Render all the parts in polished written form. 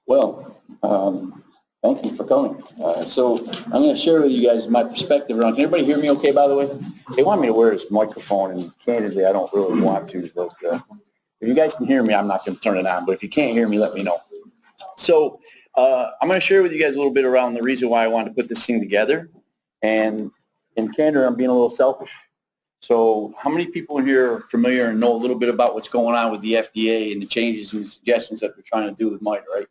Well, thank you for coming. So I'm going to share with you guys my perspective around. Can everybody hear me okay, by the way? They want me to wear this microphone, and candidly, I don't really want to. But if you guys can hear me, I'm not going to turn it on. But if you can't hear me, let me know. So I'm going to share with you guys a little bit around the reason why I wanted to put this thing together. And in candor, I'm being a little selfish. So how many people here are familiar and know a little bit about what's going on with the FDA and the changes and suggestions that they're trying to do with MITA, right?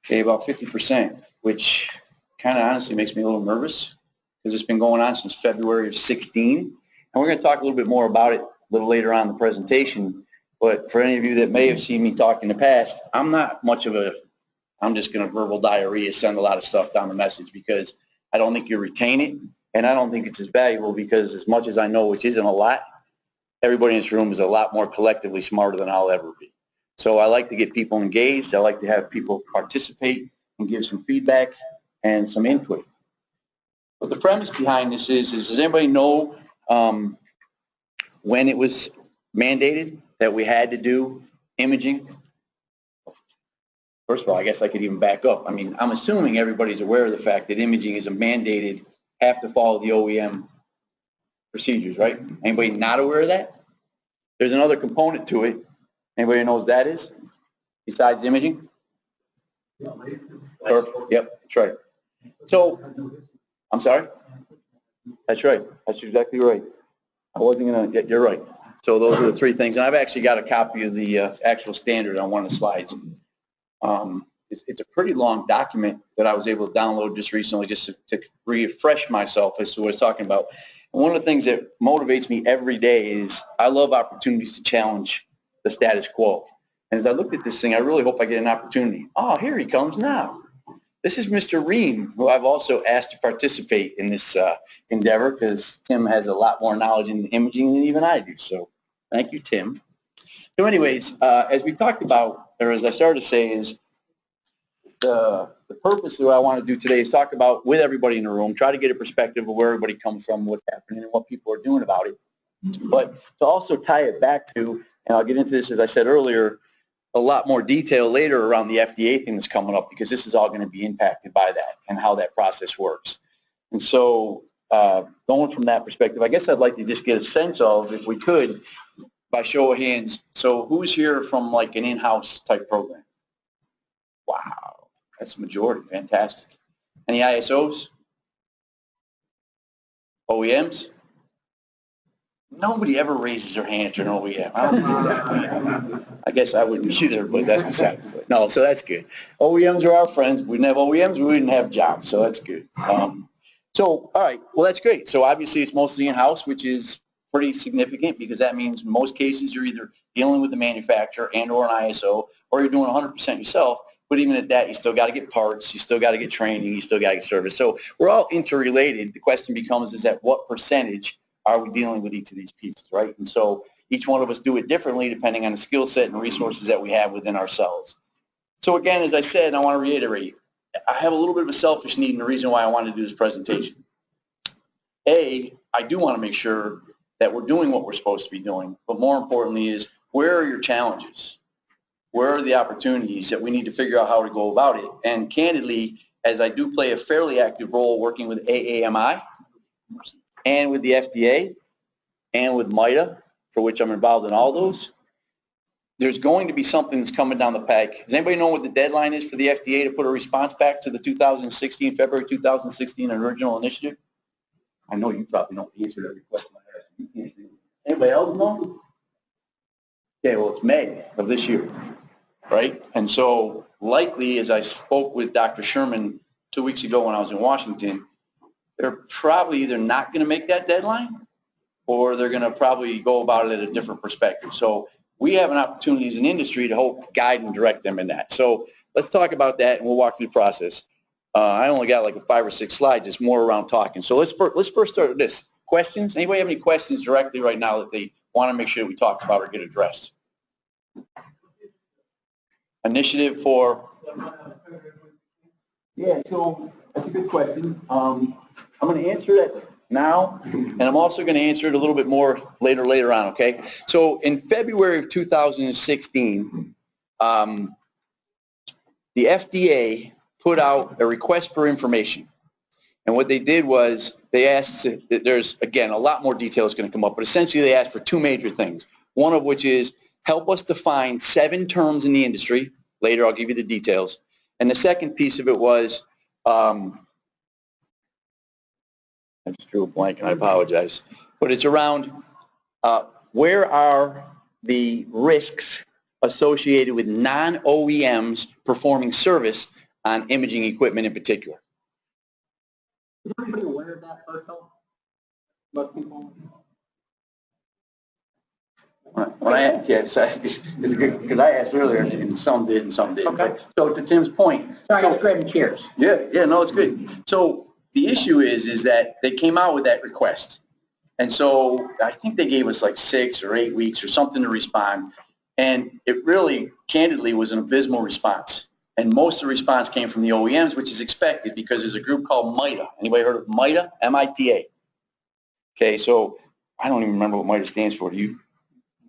Okay, about 50%, which kind of honestly makes me a little nervous because it's been going on since February of 16. And we're going to talk a little bit more about it a little later on in the presentation. But for any of you that may have seen me talk in the past, I'm not much of a, I'm just going to verbal diarrhea, send a lot of stuff down the message because I don't think you retain it. And I don't think it's as valuable because as much as I know, which isn't a lot, everybody in this room is a lot more collectively smarter than I'll ever be. So I like to get people engaged. I like to have people participate and give some feedback and some input. But the premise behind this is does anybody know when it was mandated that we had to do imaging? First of all, I guess I could even back up. I mean, I'm assuming everybody's aware of the fact that imaging is a mandated, have to follow the OEM procedures, right? Anybody not aware of that? There's another component to it. Anybody knows what that is besides imaging? Sure. Yep, that's right. So, I'm sorry? That's right. That's exactly right. I wasn't going to, you're right. So those are the three things. And I've actually got a copy of the actual standard on one of the slides. It's a pretty long document that I was able to download just recently just to refresh myself as to what it's talking about. And one of the things that motivates me every day is I love opportunities to challenge the status quo. And as I looked at this thing, I really hope I get an opportunity. Oh, here he comes now. This is Mr. Ream, who I've also asked to participate in this endeavor because Tim has a lot more knowledge in imaging than even I do. So thank you, Tim. So anyways, as we talked about, or as I started to say, is the purpose of what I want to do today is talk about with everybody in the room, try to get a perspective of where everybody comes from, what's happening, and what people are doing about it. But to also tie it back to, and I'll get into this, as I said earlier, a lot more detail later around the FDA thing that's coming up because this is all going to be impacted by that and how that process works. And so going from that perspective, I guess I'd like to just get a sense of, if we could, by show of hands, so who's here from like an in-house type program? Wow, that's the majority. Fantastic. Any ISOs? OEMs? Nobody ever raises their hand for an OEM. I don't do that. I guess I wouldn't either, but that's beside the point. No, so that's good. OEMs are our friends. If we didn't have OEMs, we wouldn't have jobs, so that's good. So, all right, well, that's great. So obviously it's mostly in-house, which is pretty significant because that means in most cases you're either dealing with the manufacturer and or an ISO, or you're doing 100% yourself. But even at that, you still got to get parts, you still got to get training, you still got to get service. So we're all interrelated. The question becomes is at what percentage are we dealing with each of these pieces, right? And so each one of us do it differently depending on the skill set and resources that we have within ourselves. So again, as I said, I want to reiterate, I have a little bit of a selfish need and the reason why I wanted to do this presentation. A, I do want to make sure that we're doing what we're supposed to be doing, but more importantly is where are your challenges? Where are the opportunities that we need to figure out how to go about it? And candidly, as I do play a fairly active role working with AAMI and with the FDA and with MITA, for which I'm involved in all those, there's going to be something that's coming down the pike. Does anybody know what the deadline is for the FDA to put a response back to the February 2016 original initiative? I know you probably don't answer every question I ask. You can't say it. Anybody else know? Okay, well, it's May of this year, right? And so likely, as I spoke with Dr. Sherman 2 weeks ago when I was in Washington, they're probably either not going to make that deadline or they're going to probably go about it at a different perspective. So we have an opportunity as an industry to help guide and direct them in that. So let's talk about that and we'll walk through the process. I only got like 5 or 6 slides. It's more around talking. So let's first start with this. Questions? Anybody have any questions directly right now that they want to make sure that we talk about or get addressed? Initiative for? Yeah, so that's a good question. I'm going to answer that now, and I'm also going to answer it a little bit more later on, okay? So in February of 2016, the FDA put out a request for information. And what they did was they asked, there's, again, a lot more details going to come up, but essentially they asked for two major things. One of which is help us define 7 terms in the industry. Later I'll give you the details. And the second piece of it was, I just drew a blank and I apologize, but it's around where are the risks associated with non-OEMs performing service on imaging equipment in particular. Is everybody aware of that first though? Most people. When I asked, because I asked earlier and some did and some didn't. Okay. So to Tim's point. Sorry, I was grabbing chairs. Yeah, no, it's good. So the issue is that they came out with that request. And so I think they gave us like 6 or 8 weeks or something to respond. And it really, candidly, was an abysmal response. And most of the response came from the OEMs, which is expected because there's a group called MITA. Anybody heard of MITA? M-I-T-A. Okay, so I don't even remember what MITA stands for. Do you?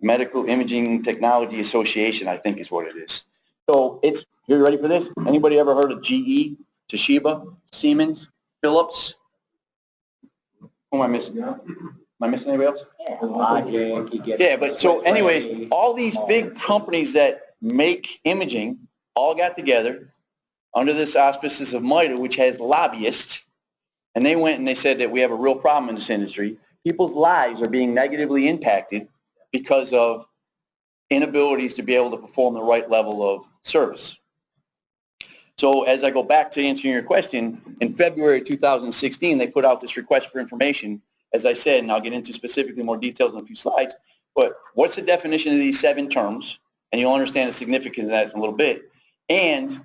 Medical Imaging Technology Association, I think is what it is. So it's, you ready for this? Anybody ever heard of GE, Toshiba, Siemens, Philips? Who am I missing? Am I missing anybody else? Yeah, but so anyways, all these big companies that make imaging all got together under this auspices of MITA, which has lobbyists, and they went and they said that we have a real problem in this industry. People's lives are being negatively impacted because of inabilities to be able to perform the right level of service. So as I go back to answering your question, in February 2016, they put out this request for information, as I said, and I'll get into specifically more details in a few slides, but what's the definition of these 7 terms? And you'll understand the significance of that in a little bit. And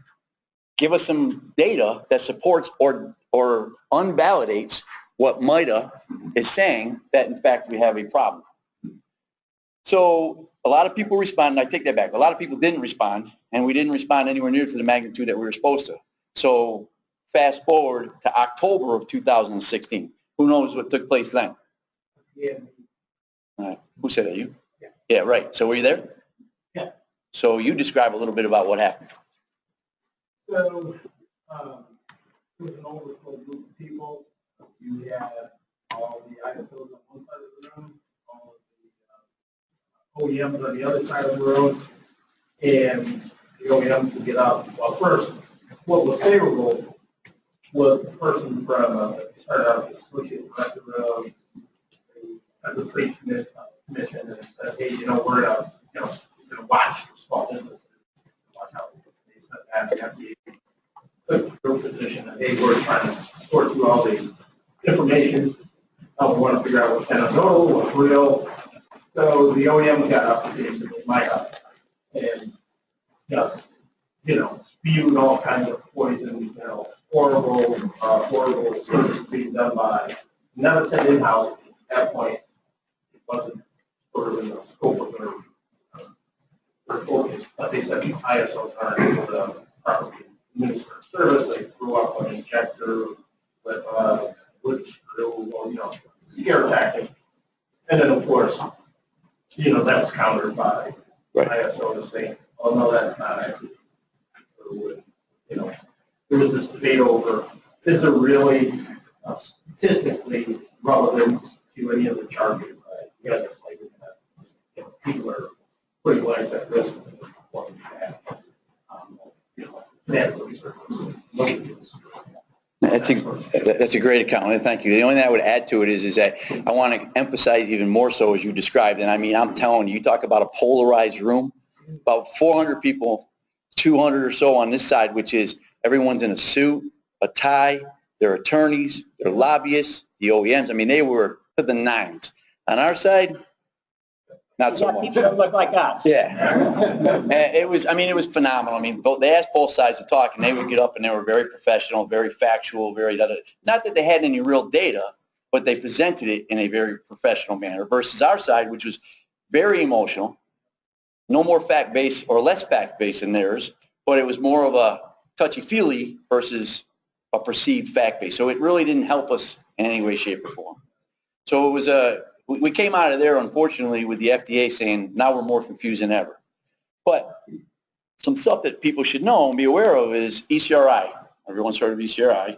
give us some data that supports or unvalidates what MITA is saying, that in fact we have a problem. So a lot of people responded. I take that back. A lot of people didn't respond, and we didn't respond anywhere near to the magnitude that we were supposed to. So fast forward to October of 2016. Who knows what took place then? Yeah. All right. Who said that? You? Yeah, right. So were you there? Yeah. So you describe a little bit about what happened. So, it was an overflow group of people. You had all the ISOs on one side of the room, all of the OEMs on the other side of the room, and the OEMs would get up. Well, first, what was favorable was the person from, started out as associate director of the trade commission and said, hey, we're going to watch for small businesses, watch how they said that, the FDA took their position that, hey, we're trying to sort through all the information. We want to figure out what's anecdotal, what's real. So the OEM got up basically my up and just, spewed all kinds of poison, horrible service being done by, never said in-house at that point. It wasn't sort of in the scope of their focus, but they said ISOs aren't able to properly administer service. They threw up an injector with wood screw, scare tactic. And then, of course, that was countered by ISO saying, oh, no, that's not actually true. There was this debate over, is there really statistically relevant to any of the charges? You guys are claiming that people are putting lives at risk when they're performing bad. That's a great account. Thank you. The only thing I would add to it is that I want to emphasize even more so as you described. And I mean, I'm telling you, you talk about a polarized room, about 400 people, 200 or so on this side, which is everyone's in a suit, a tie, they're attorneys, they're lobbyists, the OEMs. I mean, they were to the nines. On our side, not so much. People that look like us. Yeah. It was phenomenal. I mean, they asked both sides to talk, and they would get up, and they were very professional, very factual, not that they had any real data, but they presented it in a very professional manner versus our side, which was very emotional, no more fact-based or less fact-based than theirs, but it was more of a touchy-feely versus a perceived fact-based. So it really didn't help us in any way, shape, or form. So it was we came out of there, unfortunately, with the FDA saying, now we're more confused than ever. But some stuff that people should know and be aware of is ECRI. Everyone's heard of ECRI.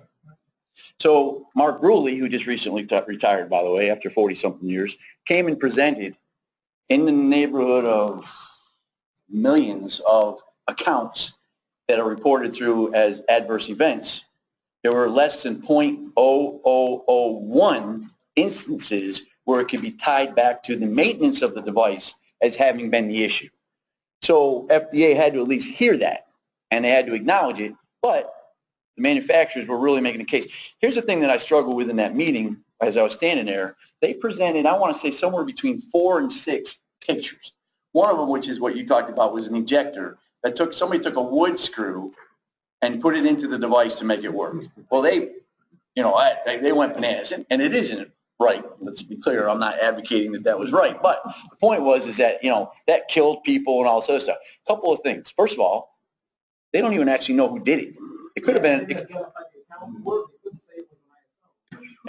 So Mark Bruley, who just recently retired, by the way, after 40-something years, came and presented in the neighborhood of millions of accounts that are reported through as adverse events. There were less than 0.0001 instances where it could be tied back to the maintenance of the device as having been the issue. So FDA had to at least hear that, and they had to acknowledge it, but the manufacturers were really making a case. Here's the thing that I struggled with in that meeting as I was standing there. They presented, I want to say, somewhere between 4 and 6 pictures. One of them, which is what you talked about, was an injector that somebody took a wood screw and put it into the device to make it work. Well, they went bananas, and it isn't right. Let's be clear. I'm not advocating that that was right, but the point was is that that killed people and all this other stuff. A couple of things. First of all, they don't even actually know who did it. It could have been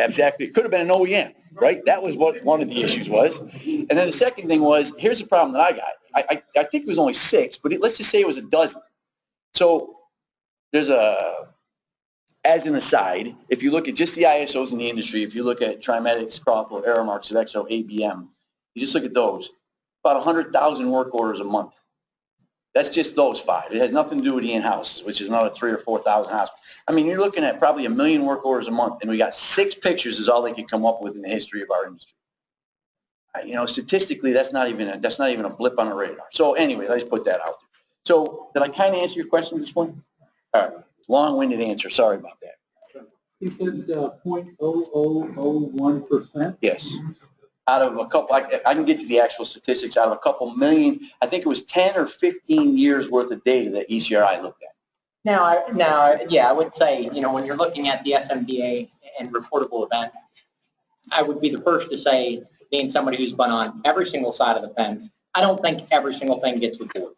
exactly. It could have been an OEM, right? That was what one of the issues was. And then the second thing was, here's the problem that I got. I think it was only 6, but let's just say it was a dozen. So there's as an aside, if you look at just the ISOs in the industry, if you look at Trimedics, Crawford, Aramark, Sodexo, ABM, you just look at those, about 100,000 work orders a month. That's just those 5. It has nothing to do with the in-house, which is another 3,000 or 4,000 hospitals. I mean, you're looking at probably 1 million work orders a month, and we got 6 pictures is all they could come up with in the history of our industry. Statistically, that's not even a blip on the radar. So anyway, let's put that out there. So did I kind of answer your question at this point? All right. Long-winded answer. Sorry about that. He said 0.0001%? Yes. Out of a couple, I can get to the actual statistics, out of a couple million, I think it was 10 or 15 years worth of data that ECRI looked at. Now, yeah, I would say, when you're looking at the SMDA and reportable events, I would be the first to say, being somebody who's been on every single side of the fence, I don't think every single thing gets reported.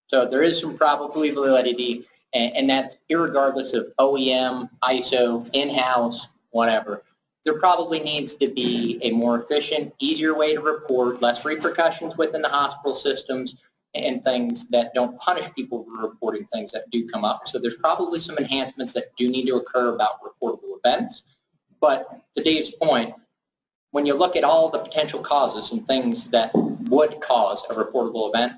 So there is some probability, and that's irregardless of OEM, ISO, in-house, whatever. There probably needs to be a more efficient, easier way to report, less repercussions within the hospital systems, and things that don't punish people for reporting things that do come up. So there's probably some enhancements that do need to occur about reportable events. But to Dave's point, when you look at all the potential causes and things that would cause a reportable event,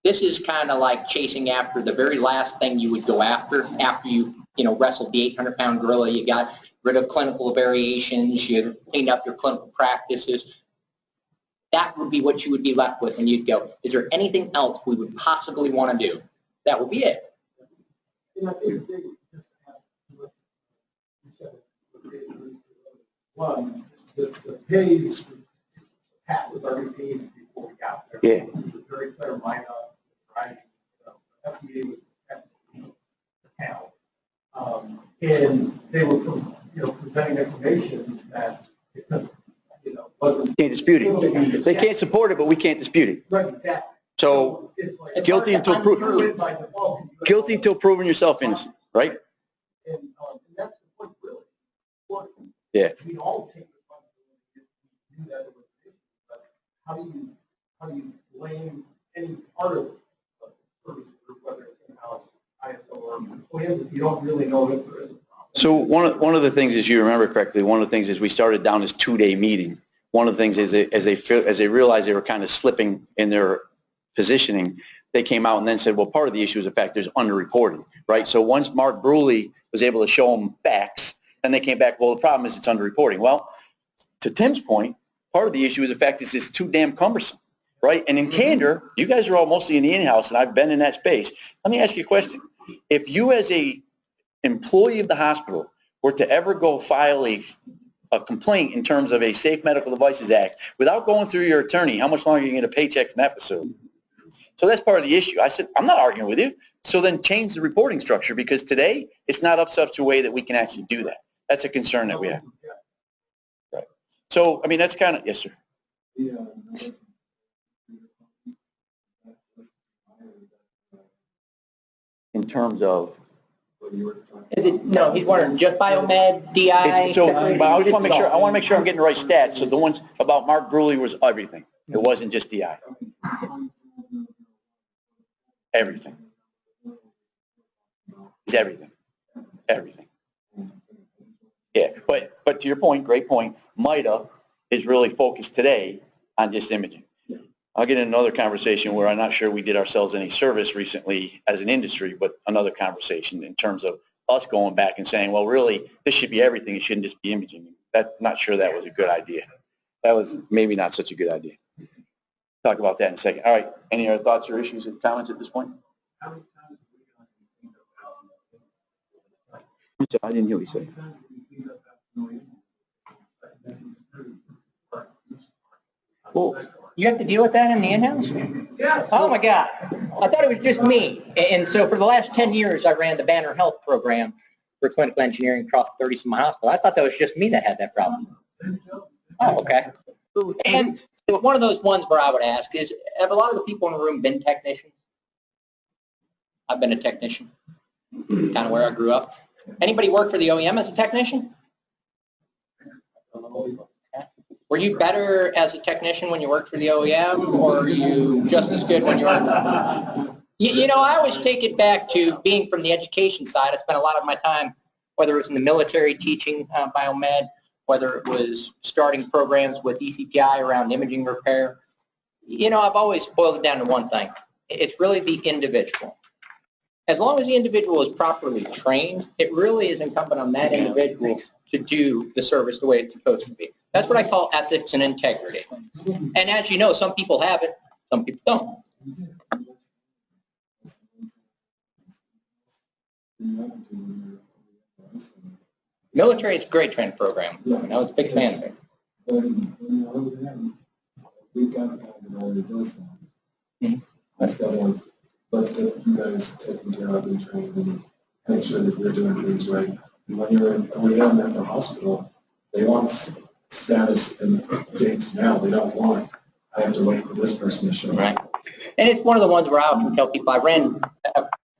this is kind of like chasing after the very last thing you would go after you wrestled the 800-pound gorilla. You got rid of clinical variations, you cleaned up your clinical practices. That would be what you would be left with, and you'd go, is there anything else we would possibly want to do? That would be it. One, the page passes already paved before we got there. Yeah. It was very clear write-up, right? FDA was account. And they were presenting information that wasn't. Can't dispute it. They can't support it, but we can't dispute it. Right, exactly. So it's like, guilty until proven. by default. Guilty until proven yourself innocent, right? And that's the point, really. Important. Yeah. We all take responsibility if we do that as a patient, but how do you blame any part of the service group, whether it's in-house, ISO, or employees, if you don't really know if there is a problem? So one of the things, as you remember correctly, one of the things is we started down this 2-day meeting. One of the things is as they realized they were kind of slipping in their positioning, they came out and then said, well, part of the issue is the fact there's underreporting, right? So once Mark Bruley was able to show them facts, then they came back, well, the problem is it's underreporting. Well, to Tim's point, part of the issue is the fact is it's too damn cumbersome, right? And in candor, you guys are all mostly in the in-house, and I've been in that space. Let me ask you a question. If you as a employee of the hospital were to ever go file a complaint in terms of a Safe Medical Devices Act without going through your attorney, how much longer are you going to get a paycheck from that facility? So that's part of the issue. I said, I'm not arguing with you. So then change the reporting structure, because today it's not up such a way that we can actually do that. That's a concern that we have. Right. So, I mean, that's kind of, yes, sir. In terms of? No, he's wondering just biomed, DI. So, but I just want to make sure, I'm getting the right stats. So the ones about Mark Bruley was everything. It wasn't just DI. Everything. is everything, everything. Yeah, but to your point, great point, MITA is really focused today on just imaging. I'll get in another conversation where I'm not sure we did ourselves any service recently as an industry, but another conversation in terms of us going back and saying, well, really, this should be everything. It shouldn't just be imaging. Not sure that was a good idea. That was maybe not such a good idea. Talk about that in a second. All right. Any other thoughts or issues or comments at this point? I didn't hear what you said. Well, you have to deal with that in the in-house? Yes. Oh my God. I thought it was just me. And so for the last 10 years, I ran the Banner Health program for clinical engineering across 30-some hospitals. I thought that was just me that had that problem. Oh, okay. And it's one of those ones where I would ask is, have a lot of the people in the room been technicians? I've been a technician. Kind of where I grew up. Anybody work for the OEM as a technician? Were you better as a technician when you worked for the OEM, or are you just as good when you were? You know, I always take it back to being from the education side. I spent a lot of my time, whether it was in the military teaching biomed, whether it was starting programs with ECPI around imaging repair. You know, I've always boiled it down to one thing. It's really the individual. As long as the individual is properly trained, it really is incumbent on that individual to do the service the way it's supposed to be. That's what I call ethics and integrity. And as you know, some people have it, some people don't. Military is a great training program. I was a big fan of it. We've got a guy that already does that. Instead of, let's get you guys taken care of and trained and make sure that you're doing things right. And when you're in OEM at the hospital, they want status and dates now. They don't want, I have to wait for this person to show up. Right. And it's one of the ones where I often tell people, I ran,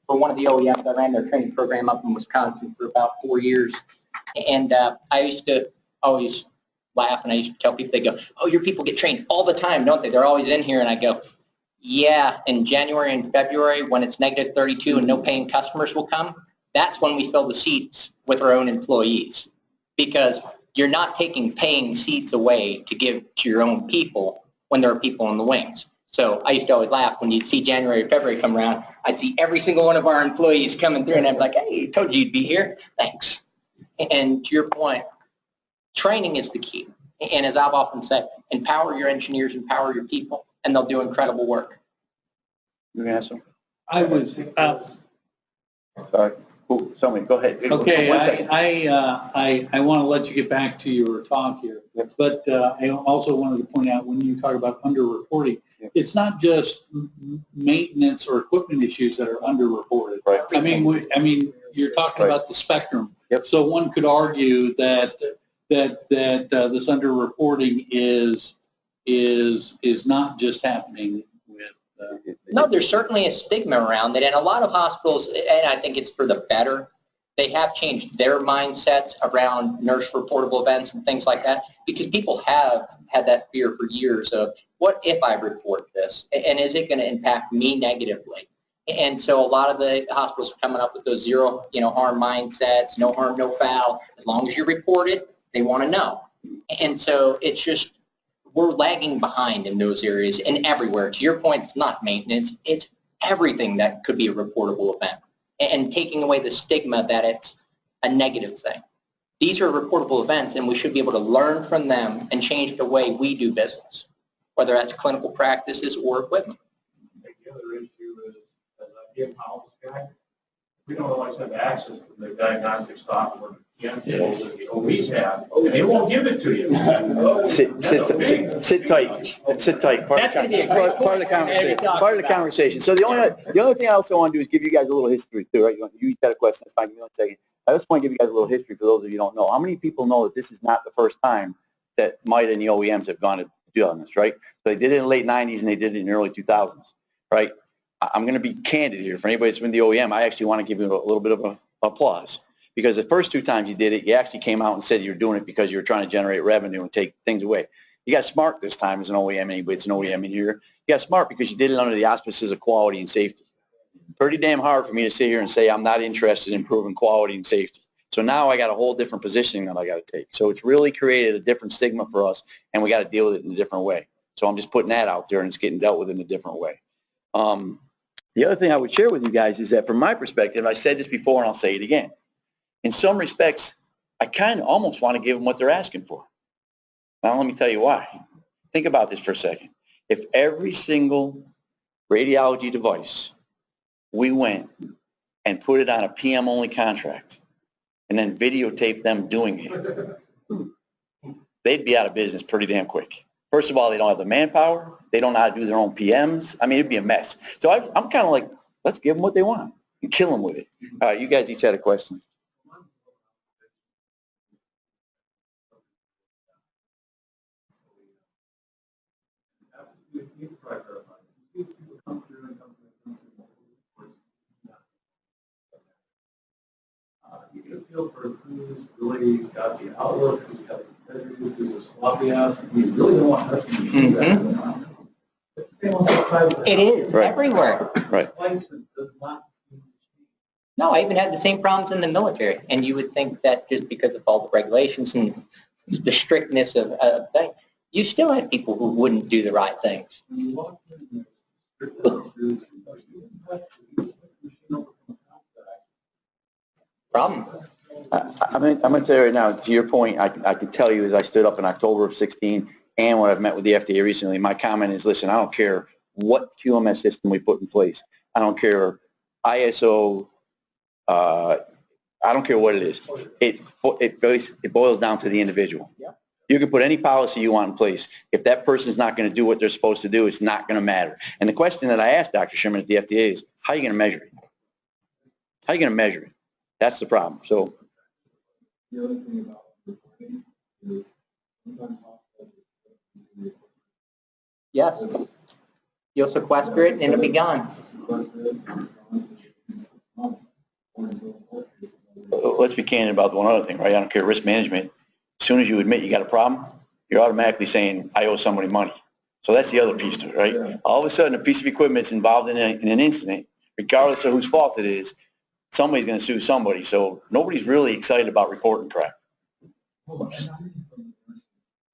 for one of the OEMs, I ran their training program up in Wisconsin for about 4 years. And I used to always laugh, and I used to tell people, they go, oh, your people get trained all the time, don't they? They're always in here. And I go, yeah, in January and February, when it's negative 32 and no paying customers will come, that's when we fill the seats with our own employees. Because you're not taking paying seats away to give to your own people when there are people in the wings. So I used to always laugh when you'd see January or February come around, I'd see every single one of our employees coming through, and I'd be like, hey, told you you'd be here. Thanks. And to your point, training is the key. And as I've often said, empower your engineers, empower your people, and they'll do incredible work. You can answer. I was, Sorry. Oh, somebody, go ahead. okay, 1 second. I want to let you get back to your talk here. Yep. But I also wanted to point out, when you talk about underreporting, Yep. it's not just maintenance or equipment issues that are underreported. Right. I mean, you're talking Right. about the spectrum. Yep. So one could argue that this underreporting is not just happening with. No, there's certainly a stigma around it, and a lot of hospitals, and I think it's for the better, they have changed their mindsets around nurse reportable events and things like that, because people have had that fear for years of, what if I report this, and is it going to impact me negatively? And so a lot of the hospitals are coming up with those zero, harm mindsets, no harm, no foul. As long as you report it, they want to know. And so it's just, we're lagging behind in those areas and everywhere. To your point, it's not maintenance. It's everything that could be a reportable event, and taking away the stigma that it's a negative thing. These are reportable events, and we should be able to learn from them and change the way we do business, whether that's clinical practices or equipment. The other issue is, as I get house guy, we don't always have access to the diagnostic software that the OEs have, and they won't give it to you. Sit tight. Sit tight. Part That's of gonna be a great part of the point. conversation. Talk Part of the about. conversation. So the only thing I also want to do is give you guys a little history too, right? You got a question? That's fine. Give me 1 second. I just want to give you guys a little history for those of you who don't know. How many people know that this is not the first time that MITA and the OEMs have gone to do on this, right? So they did it in the late 90s and they did it in the early 2000s, right? I'm going to be candid here. For anybody that's been the OEM, I actually want to give you a little bit of applause. Because the first 2 times you did it, you actually came out and said you're doing it because you're trying to generate revenue and take things away. You got smart this time as an OEM, anybody that's an OEM in here. You got smart because you did it under the auspices of quality and safety. Pretty damn hard for me to sit here and say I'm not interested in improving quality and safety. So now I got a whole different positioning that I got to take. So it's really created a different stigma for us, and we got to deal with it in a different way. So I'm just putting that out there, and it's getting dealt with in a different way. The other thing I would share with you guys is that from my perspective, I said this before and I'll say it again. In some respects, I kind of almost want to give them what they're asking for. Now let me tell you why. Think about this for a second. If every single radiology device, we went and put it on a PM-only contract and then videotape them doing it, they'd be out of business pretty damn quick. First of all, they don't have the manpower. They don't know how to do their own PMs. I mean, it'd be a mess. So I'm kind of like, let's give them what they want and kill them with it. All right, you guys each had a question. You get a feel for who's really got the outlook, who's got the integrity, who's a sloppy ass. You really don't want to Mhm. It's the same on the private. It is Right. everywhere. Right. Placement does not seem to change. No, I even had the same problems in the military. And you would think that just because of all the regulations and the strictness of things, you still had people who wouldn't do the right things. When you walk in, there's strict Problem. I'm going to tell you right now, to your point, I can tell you as I stood up in October of 16 and when I've met with the FDA recently, my comment is, listen, I don't care what QMS system we put in place. I don't care ISO, I don't care what it is. It boils down to the individual. Yeah. You can put any policy you want in place. If that person's not going to do what they're supposed to do, it's not going to matter. And the question that I asked Dr. Sherman at the FDA is, how are you going to measure it? How are you going to measure it? That's the problem. So The other thing about reporting is sometimes hospitals. Yes. You'll sequester it and it'll be gone. Sequester it, and it's gone in 6 months, or until the court case is let's be candid about one other thing, right? I don't care, risk management. As soon as you admit you got a problem, you're automatically saying, I owe somebody money. So that's the other piece to it, right? Yeah. All of a sudden, a piece of equipment's involved in an incident, regardless of whose fault it is, somebody's going to sue somebody. So nobody's really excited about reporting crap.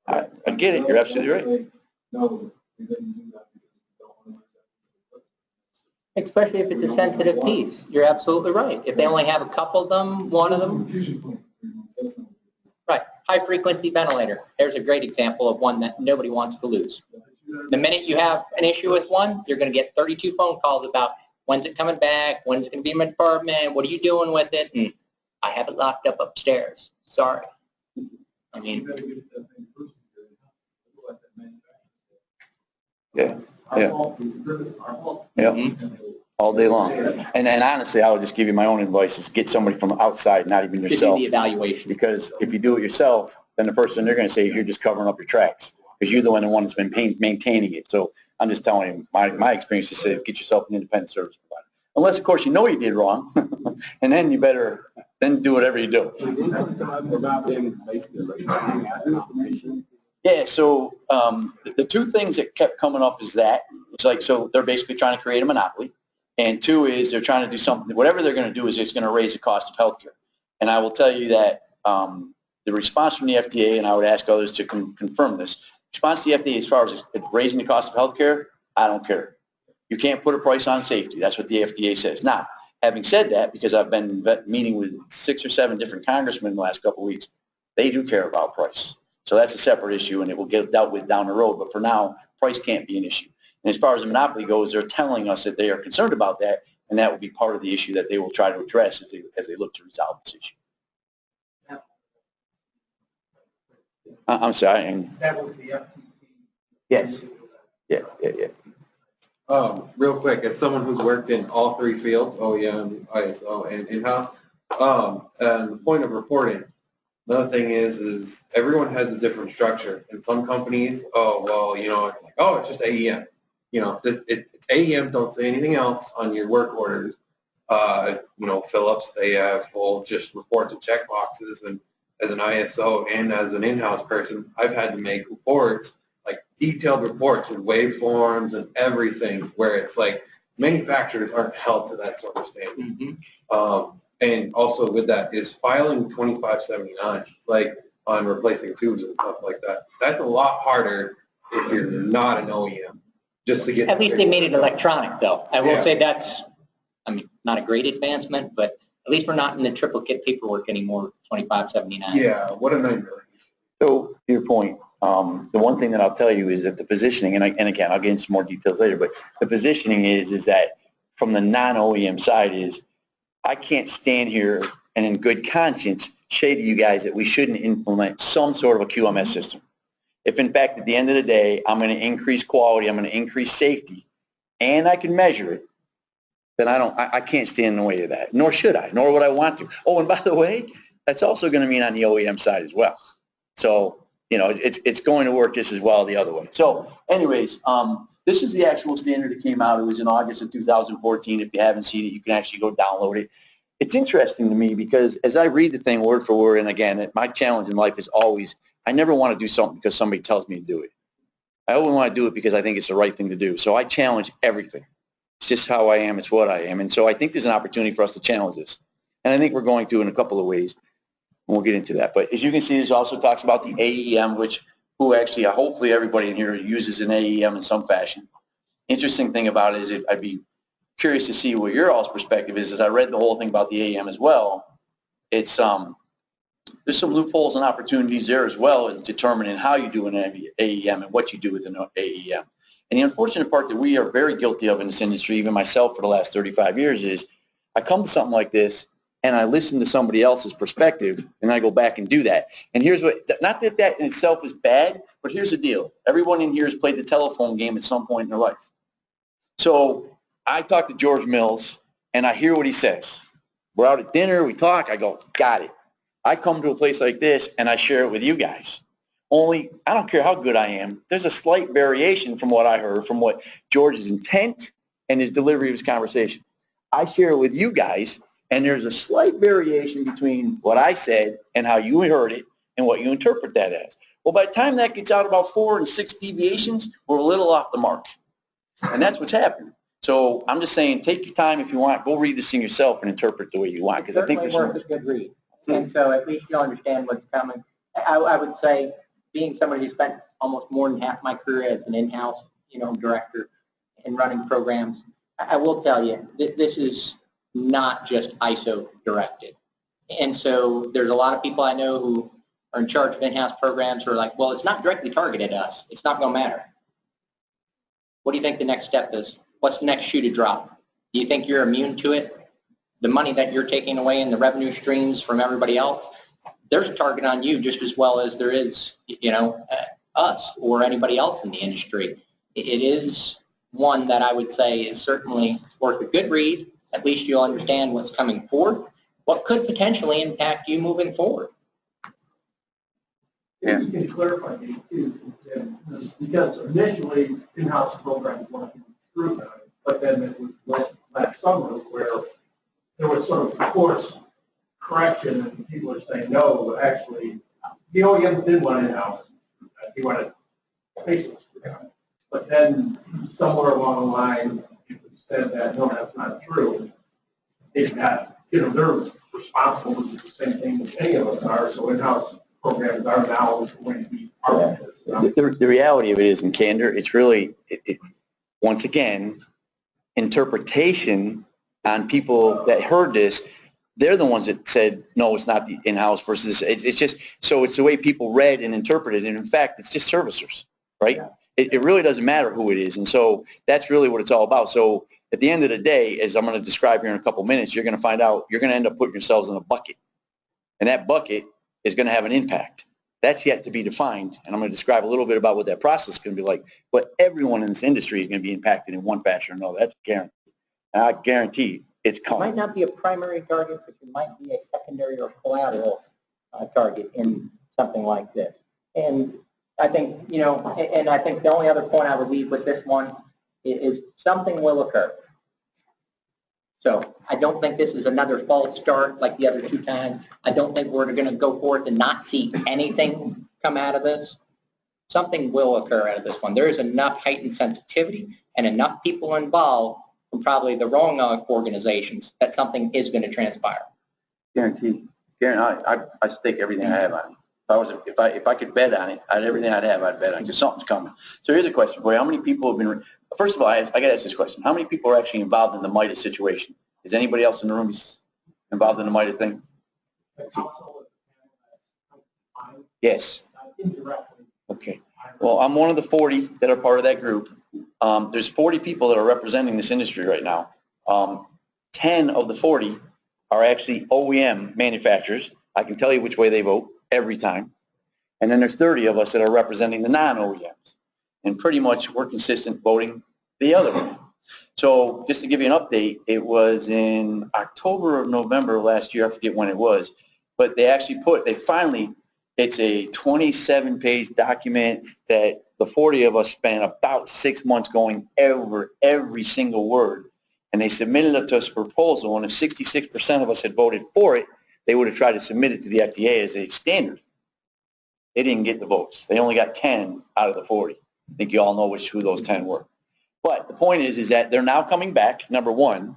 I get it. You're absolutely right. No, we didn't do that because we don't want to. Especially if it's a sensitive piece. You're absolutely right. If they only have a couple of them, one of them. Right. High frequency ventilator. There's a great example of one that nobody wants to lose. The minute you have an issue with one, you're going to get 32 phone calls about when's it coming back, when's it going to be in my department, what are you doing with it? And I have it locked up upstairs. Sorry. I mean, Yeah. Yeah. Yeah. All day long. And honestly, I would just give you my own advice is get somebody from outside, not even to do yourself. the evaluation. Because if you do it yourself, then the first thing they're going to say is you're just covering up your tracks because you're the one that's been maintaining it. So I'm just telling you, my experience is to get yourself an independent service provider. Unless, of course, you know you did wrong, and then you better then do whatever you do. Yeah, so the two things that kept coming up is that, it's like, so they're basically trying to create a monopoly. And two is they're trying to do something, whatever they're going to do is it's going to raise the cost of healthcare. And I will tell you that the response from the FDA, and I would ask others to confirm this, response to the FDA as far as raising the cost of healthcare, I don't care. You can't put a price on safety. That's what the FDA says. Now, having said that, because I've been meeting with 6 or 7 different congressmen in the last couple of weeks, they do care about price. So that's a separate issue, and it will get dealt with down the road. But for now, price can't be an issue. And as far as the monopoly goes, they're telling us that they are concerned about that, and that will be part of the issue that they will try to address as they look to resolve this issue. I'm sorry. That was the FTC. Yes. Yeah. Real quick, as someone who's worked in all 3 fields, OEM, ISO, and in-house, and the point of reporting, another thing is everyone has a different structure. In some companies, oh, well, you know, it's like, oh, it's just AEM. You know, it's AEM, don't say anything else on your work orders. You know, Philips, they will just report to check boxes, and as an ISO and as an in-house person, I've had to make reports, like detailed reports with waveforms and everything, where it's like, manufacturers aren't held to that sort of standard. Mhm. And also with that is filing 2579, like on replacing tubes and stuff like that. That's a lot harder if you're not an OEM, just to get. At least they made it electronic, though. I will Yeah. say that's, I mean, not a great advancement, but at least we're not in the triplicate paperwork anymore, 2579. Yeah, what a nightmare. So to your point, the one thing that I'll tell you is that the positioning, and again, I'll get into some more details later, but the positioning is that from the non-OEM side is, I can't stand here and in good conscience say to you guys that we shouldn't implement some sort of a QMS system. If in fact, at the end of the day, I'm going to increase quality, I'm going to increase safety, and I can measure it, then I can't stand in the way of that, nor should I, nor would I want to. Oh, and by the way, that's also going to mean on the OEM side as well. So, you know, it's going to work just as well the other way. So anyways, this is the actual standard that came out. It was in August of 2014. If you haven't seen it, you can actually go download it. It's interesting to me because as I read the thing word for word, and again, my challenge in life is always, I never want to do something because somebody tells me to do it. I always want to do it because I think it's the right thing to do. So I challenge everything. It's just how I am. It's what I am. And so I think there's an opportunity for us to challenge this. And I think we're going to in a couple of ways. And we'll get into that. But as you can see, this also talks about the AEM, who actually, hopefully everybody in here uses an AEM in some fashion. Interesting thing about it is I'd be curious to see what your all's perspective is. As I read the whole thing about the AEM as well, it's there's some loopholes and opportunities there as well in determining how you do an AEM and what you do with an AEM. And the unfortunate part that we are very guilty of in this industry, even myself for the last 35 years, is I come to something like this and I listen to somebody else's perspective and I go back and do that. And here's what, not that that in itself is bad, but here's the deal. Everyone in here has played the telephone game at some point in their life. So I talk to George Mills and I hear what he says. We're out at dinner, we talk, I go, got it. I come to a place like this and I share it with you guys. Only, I don't care how good I am, there's a slight variation from what I heard, from what George's intent and his delivery of his conversation. I share it with you guys, and there's a slight variation between what I said and how you heard it and what you interpret that as. Well, by the time that gets out about 4 and 6 deviations, we're a little off the mark. And that's what's happening. So I'm just saying, take your time if you want. Go read this thing yourself and interpret the way you want. Because I think it's worth a good read. And so at least you'll understand what's coming. I would say, being somebody who spent almost more than half my career as an in-house, director and running programs, I will tell you that this is not just ISO directed. And so there's a lot of people I know who are in charge of in-house programs who are like, well, it's not directly targeted at us. It's not going to matter. What do you think the next step is? What's the next shoe to drop? Do you think you're immune to it? The money that you're taking away and the revenue streams from everybody else, there's a target on you just as well as there is, us or anybody else in the industry. It is one that I would say is certainly worth a good read. At least you'll understand what's coming forth, what could potentially impact you moving forward. Yeah. You can clarify that too, because initially in-house programs wanted to be scrutinized, but then it was last summer where there was sort of course correction and people are saying, no, actually, the OEM did want in-house. He wanted patients. But then somewhere along the line, it was said that, no, that's not true. It's that, they're responsible to do the same thing that any of us are, so in-house programs are now going to be part of this. The reality of it is, in candor, it's really, once again, interpretation on people that heard this. They're the ones that said, no, it's not the in-house versus, it's just, so it's the way people read and interpreted. And in fact, it's just servicers, right? Yeah. It really doesn't matter who it is. And so that's really what it's all about. So at the end of the day, as I'm going to describe here in a couple minutes, you're going to find out, you're going to end up putting yourselves in a bucket. And that bucket is going to have an impact. That's yet to be defined. And I'm going to describe a little bit about what that process is going to be like. But everyone in this industry is going to be impacted in one fashion or another. That's a guarantee. I guarantee it's coming. It might not be a primary target, but it might be a secondary or collateral target in something like this. And I think, and I think the only other point I would leave with this one is something will occur. So I don't think this is another false start like the other 2 times. I don't think we're going to go forth and not see anything come out of this. Something will occur out of this one. There is enough heightened sensitivity and enough people involved from probably the wrong organizations, that something is going to transpire. Guaranteed. I stake everything I have on it. If I could bet on it, everything I'd have, I'd bet on it because something's coming. So here's a question for you. How many people have been, first of all, I got to ask this question. How many people are actually involved in the MITA situation? Is anybody else in the room involved in the MITA thing? Yes. Okay. Well, I'm one of the 40 that are part of that group. There's 40 people that are representing this industry right now. 10 of the 40 are actually OEM manufacturers. I can tell you which way they vote every time. And then there's 30 of us that are representing the non-OEMs. And pretty much we're consistent voting the other way. So just to give you an update, it was in October or November last year, I forget when it was, but they actually it's a 27-page document that the 40 of us spent about 6 months going over every single word. And they submitted it to us for proposal, and if 66% of us had voted for it, they would have tried to submit it to the FDA as a standard. They didn't get the votes. They only got 10 out of the 40. I think you all know who those 10 were. But the point is that they're now coming back. Number one,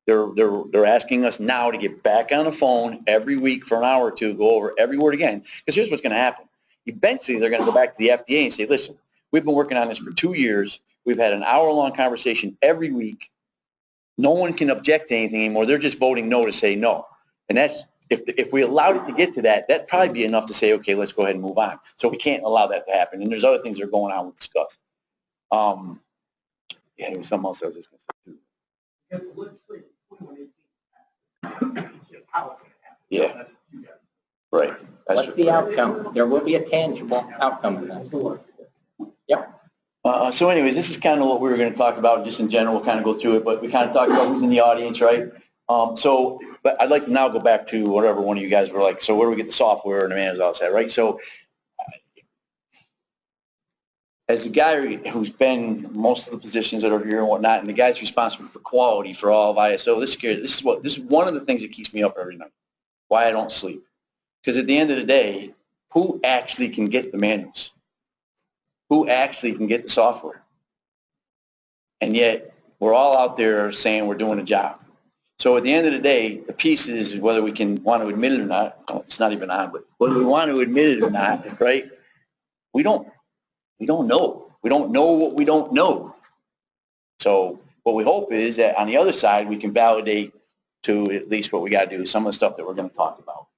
they're asking us now to get back on the phone every week for an hour or two, go over every word again. Because here's what's going to happen. Eventually, they're going to go back to the FDA and say, listen, we've been working on this for 2 years. We've had an hour-long conversation every week. No one can object to anything anymore. They're just voting no to say no. And that's, if we allowed it to get to that, that'd probably be enough to say, okay, let's go ahead and move on. So we can't allow that to happen. And there's other things that are going on we'll discuss. Yeah, there was something else I was just going to say too. It's literally 2118. It's just how it's going to happen. Yeah. That's what you guys. Right. What's the outcome? There will be a tangible outcome to that. Yep. So anyways, this is kind of what we were going to talk about just in general. We'll kind of go through it, but we kind of talked about who's in the audience, right? But I'd like to now go back to whatever one of you guys were like, so where do we get the software and the managers all that, right? So as the guy who's been most of the positions that are here and whatnot, and the guy's responsible for quality for all of ISO, this is one of the things that keeps me up every night, why I don't sleep. Because at the end of the day, who actually can get the manuals? Who actually can get the software? And yet, we're all out there saying we're doing a job. So at the end of the day, the piece is whether we can want to admit it or not. Oh, it's not even on, but whether we want to admit it or not, right? We don't know. We don't know what we don't know. So what we hope is that on the other side, we can validate to at least what we got to do, some of the stuff that we're going to talk about.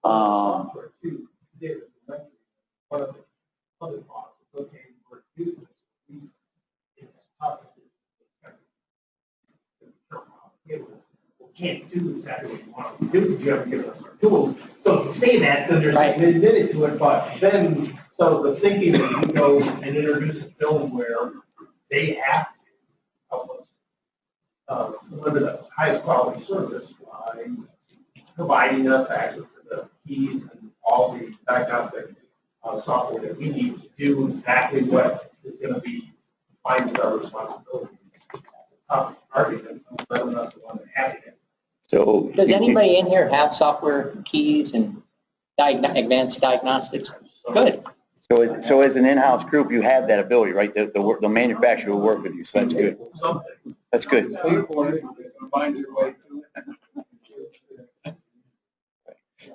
Software too. David mentioned one of the other thoughts. Okay, we're doing this. It's tough. We can't do exactly what you want to do because you haven't given us our tools. So if you say that, then there's an admitted to it. But then, so the thinking that you go and introduce a film where they have to help us deliver the highest quality service by providing us access to the keys and all the diagnostic software that we need to do exactly what is going to be defined as our responsibility. Argument, rather than us the one that having it. So Does anybody in here have software keys and advanced diagnostics? Good. So as an in-house group, you have that ability, right? The manufacturer will work with you, so that's good. That's good. Find your way to it.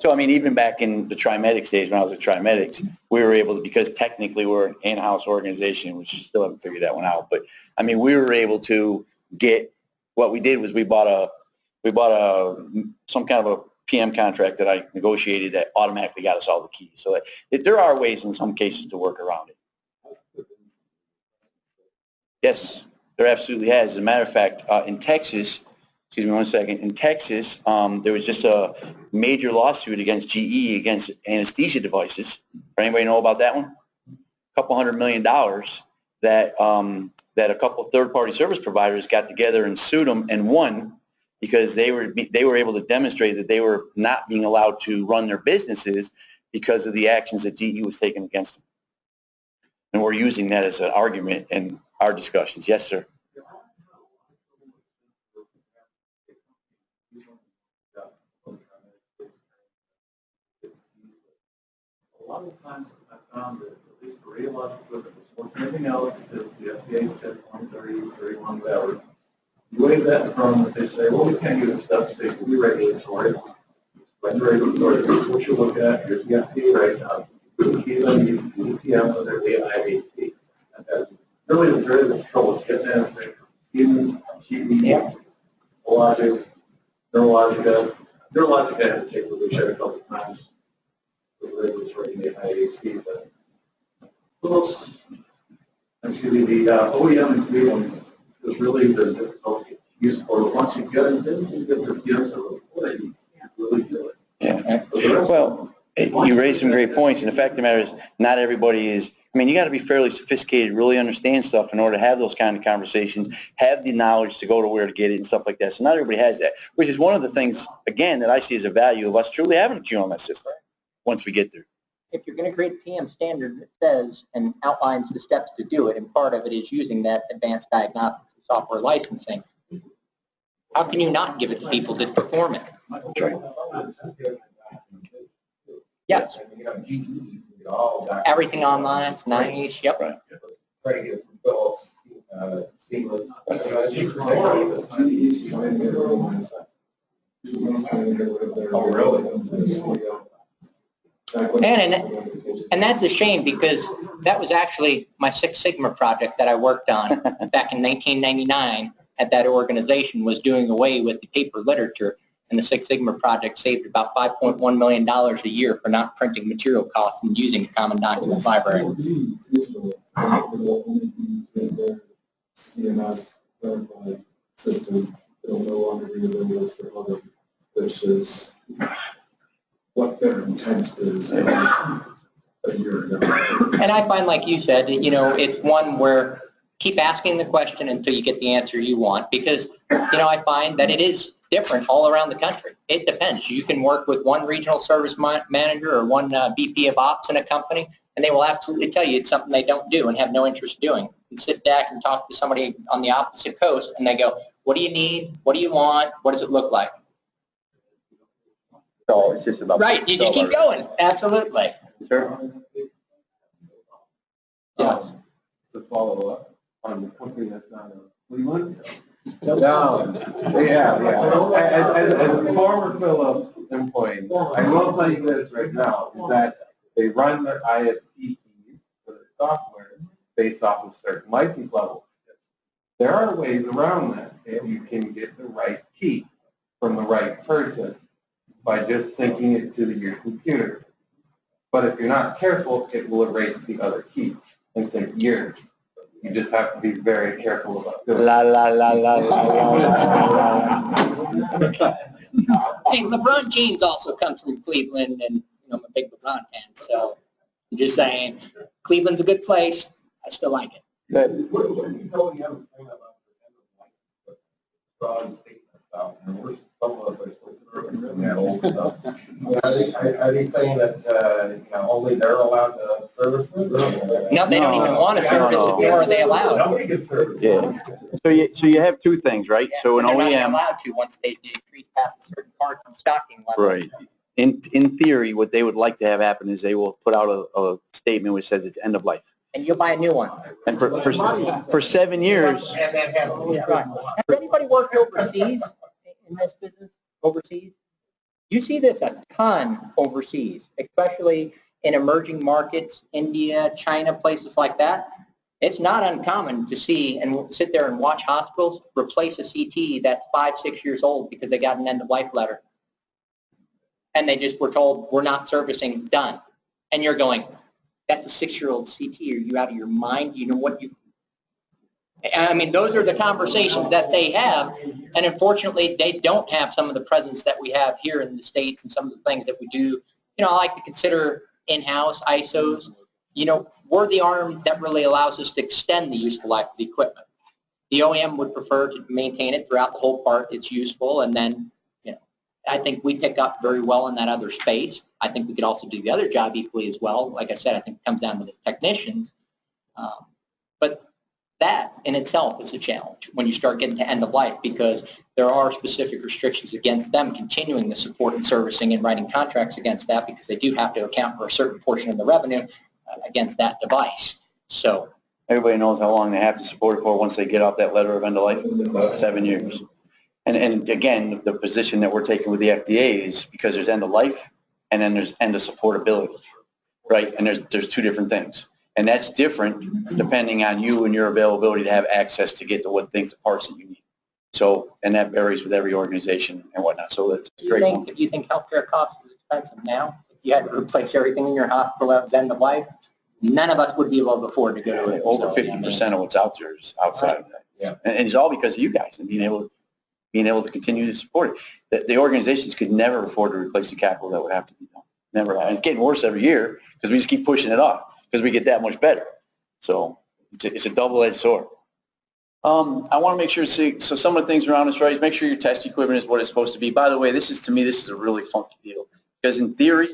So, I mean, even back in the Trimedics days, when I was at Trimedics, we were able to, because technically we're an in-house organization, which still haven't figured that one out, but I mean, we were able to get, what we did was we bought some kind of a PM contract that I negotiated that automatically got us all the keys. So there are ways in some cases to work around it. Yes, there absolutely has. As a matter of fact, in Texas, excuse me one second, in Texas, there was just a major lawsuit against GE against anesthesia devices. Anybody know about that one? A couple $100 million that a couple of third-party service providers got together and sued them and won because they were able to demonstrate that they were not being allowed to run their businesses because of the actions that GE was taking against them. And we're using that as an argument in our discussions. Yes, sir. A lot of times I found that at least for radiological equipment, it's more than anything else because the FDA said 2030, 31, whatever. You waive that from, if they say, well, we can't do this stuff, say, we regulatory. When regulatory, this is what you look at, here's the FT right now. The keys on the EPM, so they're the IHC. And that's really very much trouble getting that, Stephen, GE, Logic, Neurologica. Neurologica had to take the wish a couple times with regulatory in the IHC, but close. Actually, the OEM in Cleveland was really the difficult use for. Once you get it, then you get the PMs of it, you can't really do it. Yeah. Well, you raised some great points, and the fact of the matter is, not everybody is. I mean, you got to be fairly sophisticated, really understand stuff in order to have those kind of conversations, have the knowledge to go to where to get it and stuff like that. So not everybody has that, which is one of the things, again, that I see as a value of us truly having a QMS system once we get there. If you're going to create a PM standard that says and outlines the steps to do it, and part of it is using that advanced diagnostics and software licensing, how can you not give it to people that perform it? Yes. Everything online, it's nice. Yep. Right. Try to get it from Philips, seamless. Oh, really? And that's a shame, because that was actually my Six Sigma project that I worked on back in 1999 at that organization, was doing away with the paper literature. And the Six Sigma project saved about $5.1 million a year for not printing material costs and using a common document library. CMS verified system, it'll no longer be available for public, which is what their intent is at least a year ago. And I find, like you said, you know, it's one where keep asking the question until you get the answer you want, because, you know, I find that it is different all around the country. It depends. You can work with one regional service manager or one VP of ops in a company, and they will absolutely tell you it's something they don't do and have no interest doing. And sit back and talk to somebody on the opposite coast, and they go, what do you need? What do you want? What does it look like? So it's just about Right. You just keep going. Absolutely. Sure. Yes. To follow up on the company that's not in Cleveland. No, yeah. As a former Philips employee, I will tell you this right now, is that they run their IST keys for their software based off of certain license levels. There are ways around that if you can get the right key from the right person by just syncing it to your computer. But if you're not careful, it will erase the other key and sync yours. You just have to be very careful about doing it. La la la la la la. Hey, LeBron James also comes from Cleveland, and, you know, I'm a big LeBron fan, so I'm just saying, Cleveland's a good place. I still like it. Good. What do you tell the other thing about the broad statement stuff? And we're, some of us are still serving that old stuff. Are they saying that, you know, only they're allowed to service it? No, they don't even want to service it, nor are they allowed. Nobody can service it. Yeah. So you have two things, right? So an They're not even OEM, allowed to once they decrease past a certain parts and stocking level. right. In theory, what they would like to have happen is they will put out a statement which says it's end of life. And you'll buy a new one. And for 7 years, Yeah, right. Has anybody worked overseas in this business, overseas? You see this a ton overseas, especially in emerging markets, India, China, places like that. It's not uncommon to see and sit there and watch hospitals replace a CT that's 5-6 years old because they got an end-of-life letter. And they just were told, we're not servicing, done. And you're going, that's a 6-year-old CT. Are you out of your mind? You know what you... I mean, those are the conversations that they have. And unfortunately, they don't have some of the presence that we have here in the States and some of the things that we do. You know, I like to consider in-house ISOs. You know, we're the arm that really allows us to extend the useful life of the equipment. The OEM would prefer to maintain it throughout the whole part. It's useful. And then, you know, I think we pick up very well in that other space. I think we could also do the other job equally as well. Like I said, I think it comes down to the technicians. But that in itself is a challenge when you start getting to end of life, because there are specific restrictions against them continuing the support and servicing and writing contracts against that, because they do have to account for a certain portion of the revenue against that device. So Everybody knows how long they have to support it for once they get off that letter of end of life, 7 years. And again, the position that we're taking with the FDA is because there's end of life and then there's end of supportability, right? And there's two different things. And that's different depending on you and your availability to have access to get to what things, the parts that you need. So, and that varies with every organization and whatnot. So that's a great one. Do you think healthcare costs is expensive now? If you had to replace everything in your hospital that was end of life, none of us would be able to afford to go to it. Over 50% of what's out there is outside of that. Yeah. And it's all because of you guys and being able to continue to support it. The organizations could never afford to replace the capital that would have to be done. Never. And it's getting worse every year because we just keep pushing it off because we get that much better. So it's a double-edged sword. I want to make sure, so some of the things around this, right, make sure your test equipment is what it's supposed to be. By the way, to me, this is a really funky deal because in theory,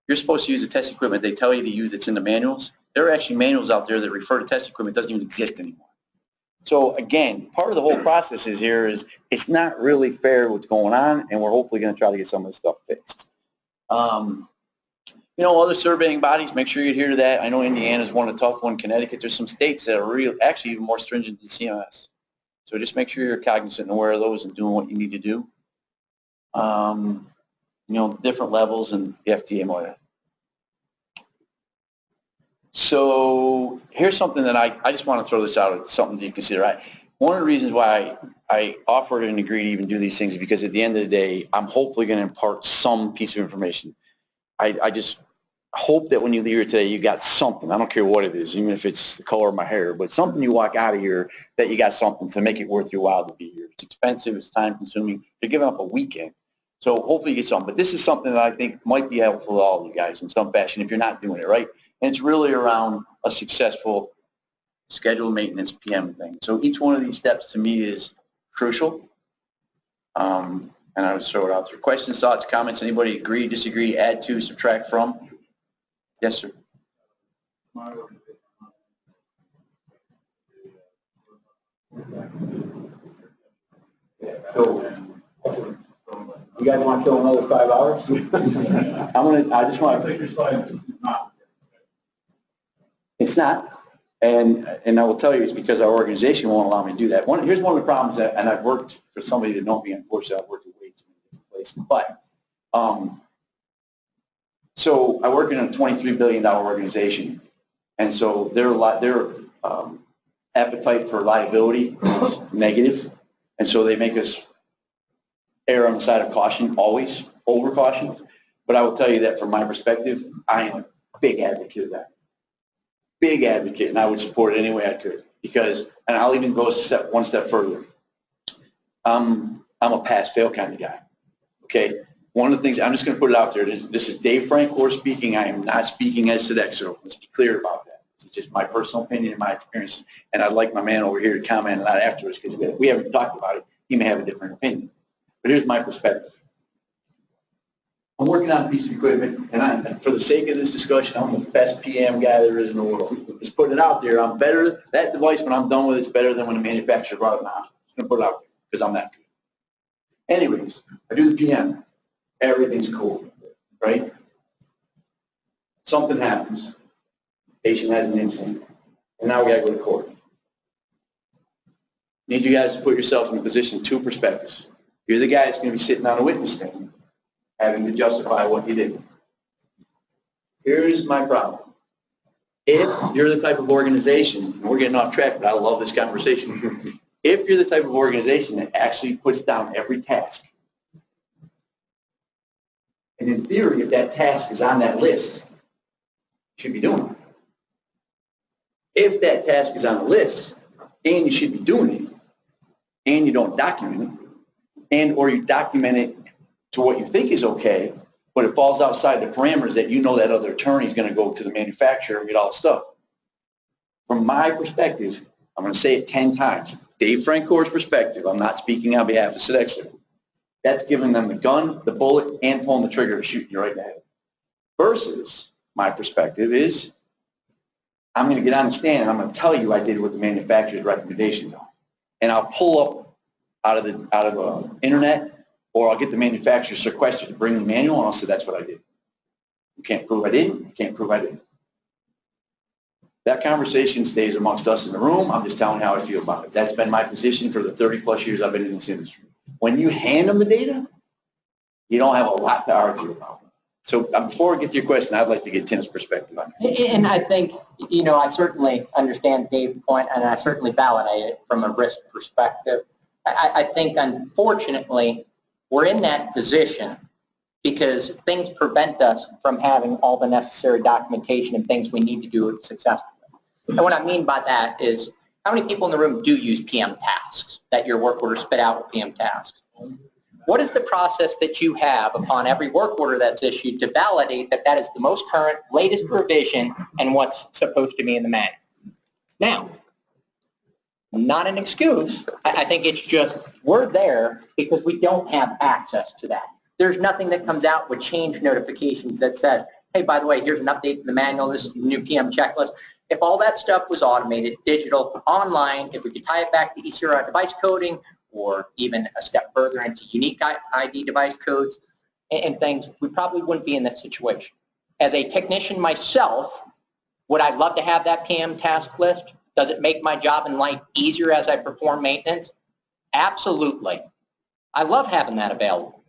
you're supposed to use the test equipment they tell you to use. It's in the manuals. There are actually manuals out there that refer to test equipment that doesn't even exist anymore. So again, part of the whole process is it's not really fair what's going on, and we're hopefully going to try to get some of this stuff fixed. Other surveying bodies, make sure you adhere to that. I know Indiana's one of the tough ones. Connecticut, there's some states that are actually even more stringent than CMS. So just make sure you're cognizant and aware of those and doing what you need to do. Different levels and the FDA and all that. So here's something that I just want to throw this out. It's something to consider. One of the reasons why I offered and agreed to even do these things is because at the end of the day, I'm hopefully going to impart some piece of information. I just hope that when you leave here today, you got something. I don't care what it is, even if it's the color of my hair, but something you walk out of here that you got something to make it worth your while to be here. It's expensive. It's time consuming. You're giving up a weekend. So hopefully you get something. But this is something that I think might be helpful to all of you guys in some fashion if you're not doing it, right? And it's really around a successful scheduled maintenance PM thing. So each one of these steps to me is crucial. And I would throw it out there. Questions, thoughts, comments, anybody agree, disagree, add to, subtract from? Yes, sir. So, you guys want to kill another 5 hours? I just want to take your slide. It's not. And I will tell you, it's because our organization won't allow me to do that. Here's one of the problems and I've worked for somebody that knows me, unfortunately, I've worked at way too many different places. But, so I work in a $23 billion organization. And so their appetite for liability is negative. And so they make us err on the side of caution, always, over caution. But I will tell you that from my perspective, I am a big advocate of that. Big advocate, and I would support it any way I could. Because, and I'll even go one step further. I'm a pass-fail kind of guy. Okay? One of the things, I'm just going to put it out there, this is Dave Francoeur speaking. I am not speaking as Sodexo. Let's be clear about that. This is just my personal opinion and my experience. And I'd like my man over here to comment on that afterwards because we haven't talked about it. He may have a different opinion. But here's my perspective. I'm working on a piece of equipment, and for the sake of this discussion, I'm the best PM guy there is in the world. Just putting it out there. I'm better. That device, when I'm done with it, is better than when the manufacturer brought it out. I'm going to put it out there because I'm that good. Anyways, I do the PM. Everything's cool, right? Something happens. Patient has an incident, and now we got to go to court. Need you guys to put yourself in a position, two perspectives. You're the guy that's going to be sitting on a witness stand, having to justify what you did. Here's my problem. If you're the type of organization, and we're getting off track, but I love this conversation. If you're the type of organization that actually puts down every task, and in theory, if that task is on that list, you should be doing it. If that task is on the list, and you should be doing it, and you don't document it, and or you document it to what you think is okay, but it falls outside the parameters that you know that other attorney is going to go to the manufacturer and get all the stuff. From my perspective, I'm going to say it 10 times. Dave Francoeur's perspective, I'm not speaking on behalf of Sodexo. That's giving them the gun, the bullet, and pulling the trigger to shoot you right in the head. Versus my perspective is, I'm going to get on the stand and I'm going to tell you I did what the manufacturer's recommendations are. And I'll pull up out of internet, or I'll get the manufacturer sequestered to bring the manual, and I'll say that's what I did. You can't prove I didn't. You can't prove I didn't. That conversation stays amongst us in the room. I'm just telling you how I feel about it. That's been my position for the 30+ years I've been in this industry. When you hand them the data, you don't have a lot to argue about. So before I get to your question, I'd like to get Tim's perspective on it. And I think, I certainly understand Dave's point, and I certainly validate it from a risk perspective. I think, unfortunately, we're in that position because things prevent us from having all the necessary documentation and things we need to do it successfully. And what I mean by that is, how many people in the room do use PM tasks, that your work order spit out with PM tasks? What is the process that you have upon every work order that's issued to validate that that is the most current, latest revision and what's supposed to be in the manual? Now, not an excuse. I think it's just we're there because we don't have access to that. There's nothing that comes out with change notifications that says, hey, by the way, here's an update to the manual. This is the new PM checklist. If all that stuff was automated, digital, online, if we could tie it back to ECRI device coding, or even a step further into unique ID device codes and things, we probably wouldn't be in that situation. As a technician myself, would I love to have that PM task list? Does it make my job in life easier as I perform maintenance? Absolutely. I love having that available.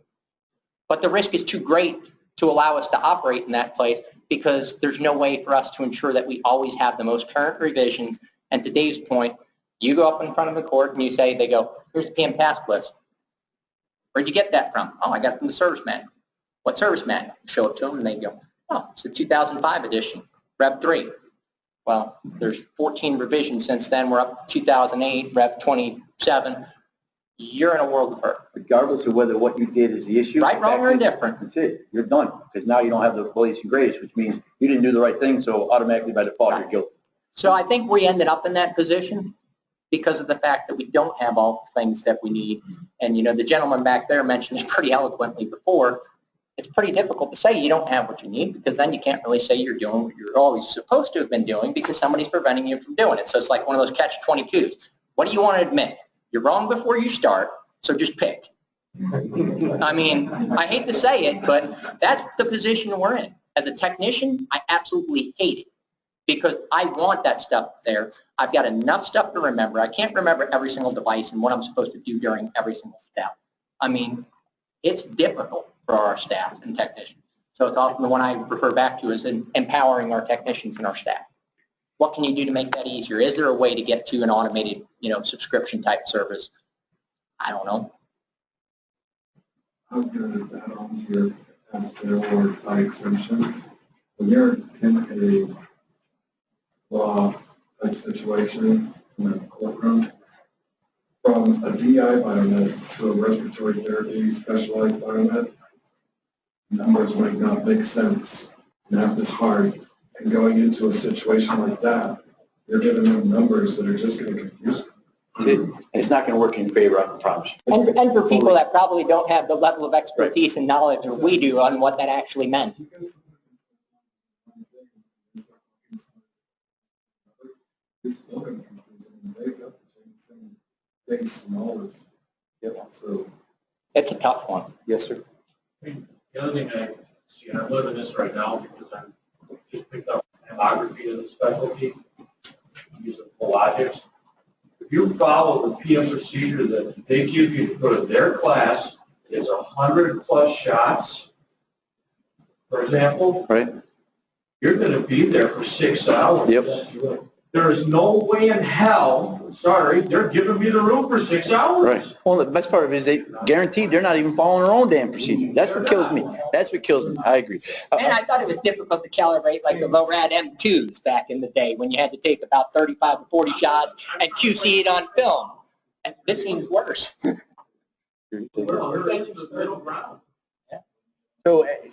But the risk is too great to allow us to operate in that place because there's no way for us to ensure that we always have the most current revisions. And to Dave's point, you go up in front of the court and you say, they go, here's the PM task list. Where'd you get that from? Oh, I got it from the service manual. What service manual? Show it to them and they go, oh, it's the 2005 edition, Rev 3. Well, there's 14 revisions since then. We're up to 2008, Rev 27. You're in a world of hurt. Regardless of whether what you did is the issue. Right, wrong, or indifferent. That's it. You're done. Because now you don't have the latest and greatest, which means you didn't do the right thing, so automatically by default you're guilty. So I think we ended up in that position because of the fact that we don't have all the things that we need. And, the gentleman back there mentioned it pretty eloquently before. It's pretty difficult to say you don't have what you need because then you can't really say you're doing what you're always supposed to have been doing because somebody's preventing you from doing it. So it's like one of those catch-22s. What do you want to admit? You're wrong before you start, so just pick. I mean, I hate to say it, but that's the position we're in. As a technician, I absolutely hate it because I want that stuff there. I've got enough stuff to remember. I can't remember every single device and what I'm supposed to do during every single step. I mean, it's difficult for our staff and technicians. So it's often the one I refer back to is empowering our technicians and our staff. What can you do to make that easier? Is there a way to get to an automated, subscription type service? I don't know. I was going to add on to your ask or by extension. When you're in a law type situation in a courtroom, from a DI biomed to a respiratory therapy specialized biomed, numbers might not make sense math is hard. And going into a situation like that, you're giving them numbers that are just going to confuse them. And it's not going to work in your favor, I can promise you. And for people that probably don't have the level of expertise and knowledge that we do on what that actually meant. It's still going to confuse them. They've got the same base knowledge. So It's a tough one. Yes, sir. The other thing I see, and I'm living this right now because I'm just picked up mammography as a specialty, using Hologics. If you follow the PM procedure that they give you to go to their class, it's 100+ shots, for example. Right. You're going to be there for 6 hours. Yep. There is no way in hell, sorry, they're giving me the room for 6 hours. Right. Well, the best part of it is they guaranteed they're not even following their own damn procedure. That's what kills me. That's what kills me. I agree. And I thought it was difficult to calibrate like the low-rad M2s back in the day when you had to take about 35 to 40 shots and QC it on film. And this seems worse.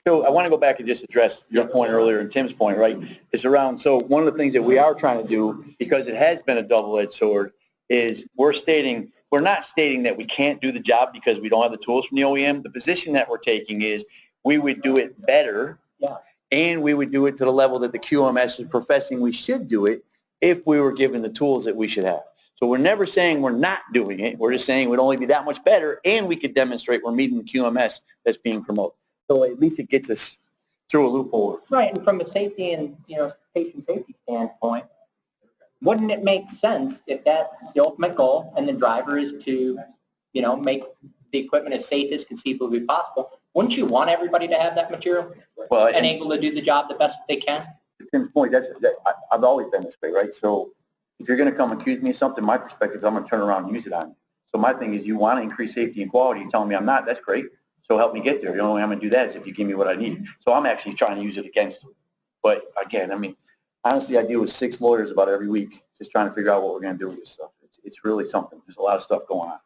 So I want to go back and just address your point earlier and Tim's point, right? It's around, so one of the things that we are trying to do, because it has been a double-edged sword, is we're not stating that we can't do the job because we don't have the tools from the OEM. The position that we're taking is we would do it better, and we would do it to the level that the QMS is professing we should do it if we were given the tools that we should have. So we're never saying we're not doing it. We're just saying it would only be that much better, and we could demonstrate we're meeting the QMS that's being promoted. So at least it gets us through a loophole. Right, and from a safety and patient safety standpoint, wouldn't it make sense if that's the ultimate goal and the driver is to, you know, make the equipment as safe as conceivably possible? Wouldn't you want everybody to have that material Well, and able to do the job the best they can? to Tim's point, I've always been this way, right? So if you're going to come accuse me of something, my perspective is I'm going to turn around and use it on you. So my thing is, you want to increase safety and quality, you're telling me I'm not, that's great. So help me get there. The only way I'm going to do that is if you give me what I need. So I'm actually trying to use it against you. But again, I mean, honestly, I deal with 6 lawyers about every week just trying to figure out what we're going to do with this stuff. It's really something. There's a lot of stuff going on.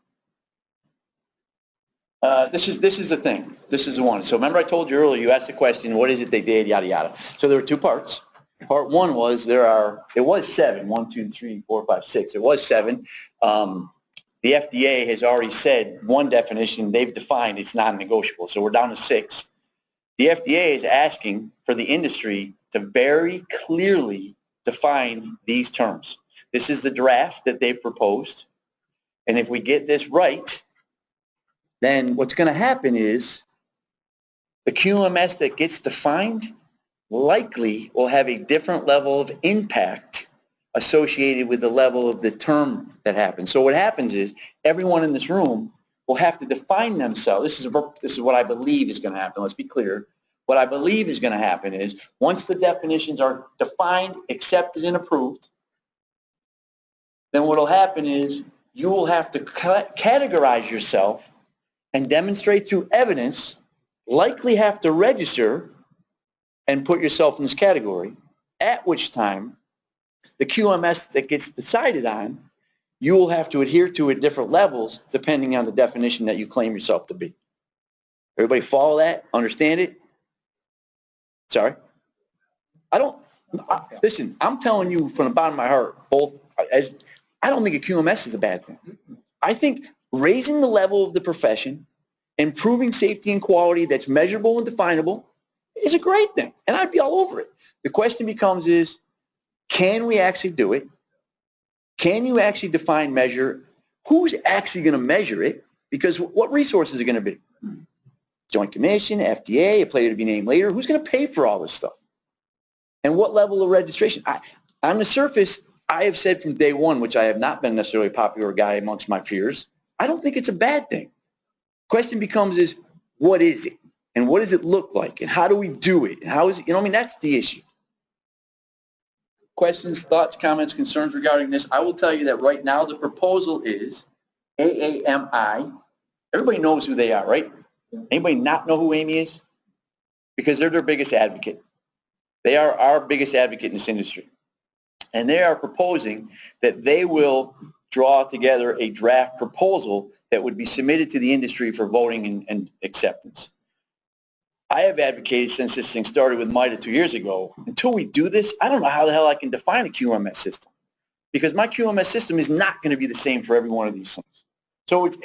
This is the thing. This is the one. So remember I told you earlier, you asked the question, what is it they did, yada, yada. So there were 2 parts. Part 1 was it was 7, 1, 2, 3, 4, 5, 6. It was 7. The FDA has already said one definition they've defined, it's non-negotiable. So we're down to 6. The FDA is asking for the industry to very clearly define these terms. This is the draft that they've proposed. And if we get this right, then what's going to happen is the QMS that gets defined likely will have a different level of impact associated with the level of the term that happens. So what happens is everyone in this room will have to define themselves. This is what I believe is going to happen. Let's be clear. What I believe is going to happen is once the definitions are defined, accepted, and approved, then what will happen is you will have to categorize yourself and demonstrate through evidence, likely have to register and put yourself in this category, at which time the QMS that gets decided on, you will have to adhere to at different levels depending on the definition that you claim yourself to be. Everybody follow that? Understand it? Sorry? Listen, I'm telling you from the bottom of my heart, I don't think a QMS is a bad thing. I think raising the level of the profession, improving safety and quality that's measurable and definable is a great thing, and I'd be all over it. The question becomes is, can we actually do it? Can you actually define, measure? Who's actually going to measure it? Because what resources are going to be? Joint Commission, FDA, a player to be named later. Who's going to pay for all this stuff? And what level of registration? On the surface, I have said from day one, which I have not been necessarily a popular guy amongst my peers, I don't think it's a bad thing. Question becomes is, what is it? And what does it look like? And how do we do it? And how is it, that's the issue. Questions, thoughts, comments, concerns regarding this? I will tell you that right now the proposal is AAMI. Everybody knows who they are, right? Anybody not know who AAMI is? Because they're their biggest advocate. They are our biggest advocate in this industry. And they are proposing that they will draw together a draft proposal that would be submitted to the industry for voting and acceptance. I have advocated since this thing started with MITA 2 years ago, until we do this, I don't know how the hell I can define a QMS system. Because my QMS system is not going to be the same for every one of these things. So it's,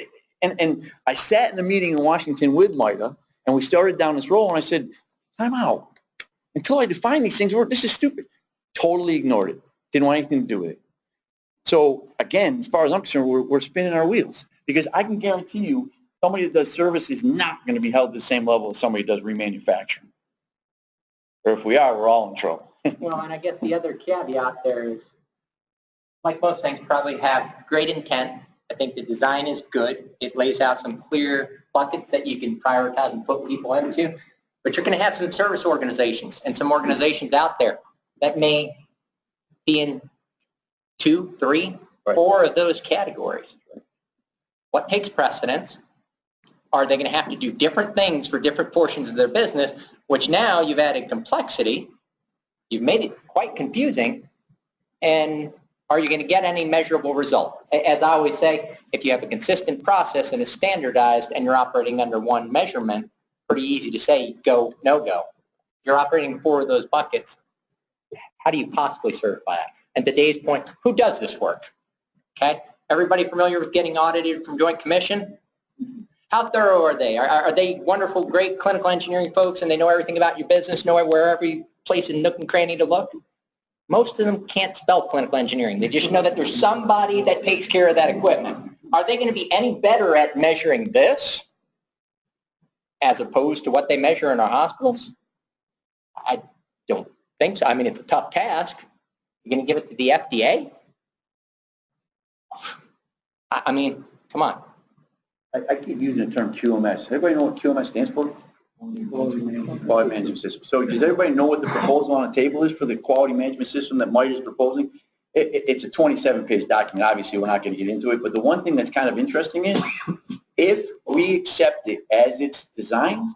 and I sat in a meeting in Washington with MITA, and we started down this road, and I said, time out. Until I define these things, this is stupid. Totally ignored it. Didn't want anything to do with it. So again, as far as I'm concerned, we're spinning our wheels. Because I can guarantee you, somebody that does service is not going to be held to the same level as somebody that does remanufacturing. Or if we are, we're all in trouble. Well, and I guess the other caveat there is, like most things, probably have great intent. I think the design is good. It lays out some clear buckets that you can prioritize and put people into. But you're going to have some service organizations and some organizations out there that may be in 2, 3, 4 of those categories. What takes precedence? Are they going to have to do different things for different portions of their business, which now you've added complexity, you've made it quite confusing, and are you going to get any measurable result? As I always say, if you have a consistent process and is standardized and you're operating under one measurement, pretty easy to say go, no go. You're operating 4 of those buckets. How do you possibly certify that? And to Dave's point, who does this work? Okay? Everybody familiar with getting audited from Joint Commission? How thorough are they? Are they wonderful, great clinical engineering folks and they know everything about your business, know where every place and nook and cranny to look? Most of them can't spell clinical engineering. They just know that there's somebody that takes care of that equipment. Are they going to be any better at measuring this as opposed to what they measure in our hospitals? I don't think so. I mean, it's a tough task. You're going to give it to the FDA? I mean, come on. I keep using the term QMS. Everybody know what QMS stands for? Quality Management System. So does everybody know what the proposal on the table is for the Quality Management System that Mike is proposing? It's a 27-page document. Obviously, we're not going to get into it. But the one thing that's kind of interesting is if we accept it as it's designed,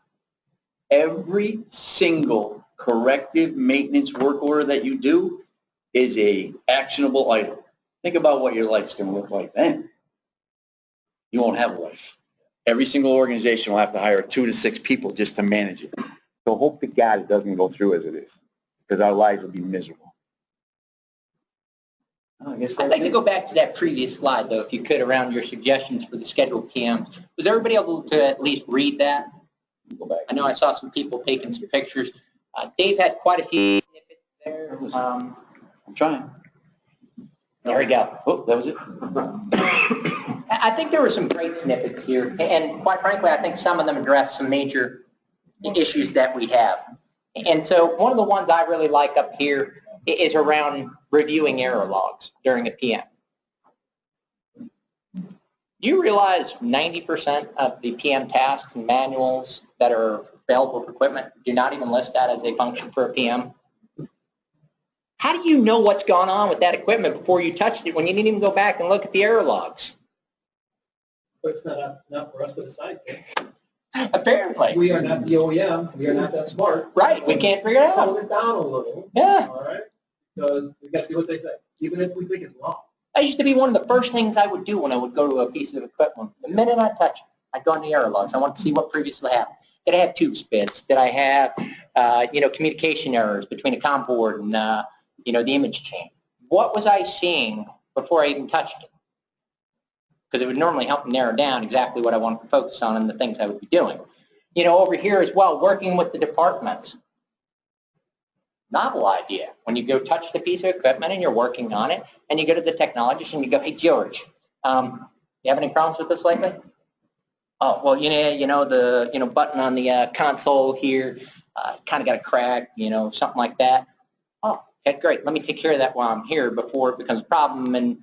every single corrective maintenance work order that you do is a actionable item. Think about what your life's going to look like then. You won't have a life. Every single organization will have to hire 2 to 6 people just to manage it. So hope to God it doesn't go through as it is, because our lives will be miserable. I'd like to go back to that previous slide, though, if you could, around your suggestions for the scheduled PMs. Was everybody able to at least read that? Go back. I know I saw some people taking some pictures. Dave had quite a few snippets there. I'm trying. There we go. Oh, that was it? I think there were some great snippets here, and quite frankly, I think some of them address some major issues that we have. And so one of the ones I really like up here is around reviewing error logs during a PM. Do you realize 90% of the PM tasks and manuals that are available for equipment do not even list that as a function for a PM? How do you know what's gone on with that equipment before you touched it when you didn't even go back and look at the error logs? But it's not for us to decide. Apparently. We are not the OEM. We are not that smart. Right, we can't figure it out. Tone it down a little. Yeah. All right? Because we got to do what they say, even if we think it's wrong. That used to be one of the first things I would do when I would go to a piece of equipment. The minute I touch it, I'd go on the error logs. I want to see what previously happened. Did I have tube spits? Did I have, communication errors between a COM board and, the image chain? What was I seeing before I even touched it? Because it would normally help me narrow down exactly what I wanted to focus on and the things I would be doing. Over here as well, working with the departments. Novel idea. When you go touch the piece of equipment and you're working on it, and you go to the technologist and you go, hey, George, you have any problems with this lately? Oh, well, the button on the console here kind of got a crack, something like that. Oh, okay, great. Let me take care of that while I'm here before it becomes a problem and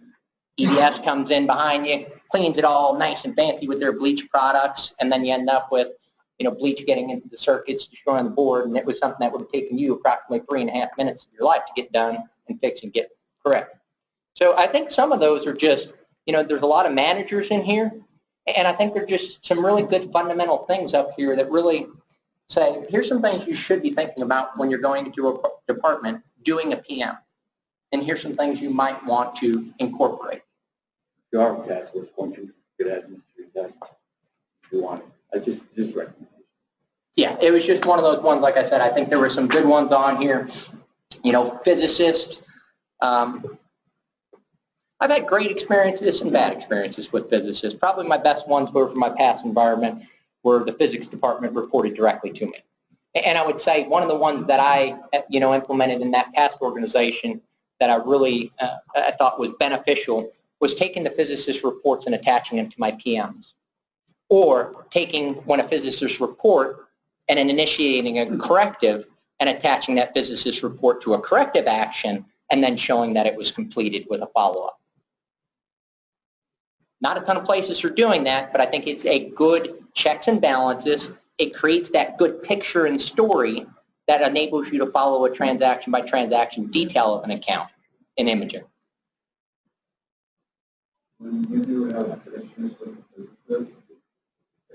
EBS comes in behind you, cleans it all nice and fancy with their bleach products, and then you end up with bleach getting into the circuits, destroying the board, and it was something that would have taken you approximately 3.5 minutes of your life to get done and fix and get correct. So I think some of those are just, there's a lot of managers in here, and I think they're just some really good fundamental things up here that really say, here's some things you should be thinking about when you're going into a department doing a PM, and here's some things you might want to incorporate. You are a task force function. Good admin. You want it. I just recommend. Yeah, it was just one of those ones, like I said, I think there were some good ones on here. Physicists. I've had great experiences and bad experiences with physicists. Probably my best ones were from my past environment where the physics department reported directly to me. And I would say one of the ones that I, implemented in that past organization that I really I thought was beneficial was taking the physicist reports and attaching them to my PMs. Or taking when a physicist report and then initiating a corrective and attaching that physicist report to a corrective action and then showing that it was completed with a follow-up. Not a ton of places are doing that, but I think it's a good checks and balances. It creates that good picture and story that enables you to follow a transaction by transaction detail of an account in imaging. When you do have issues with physicists,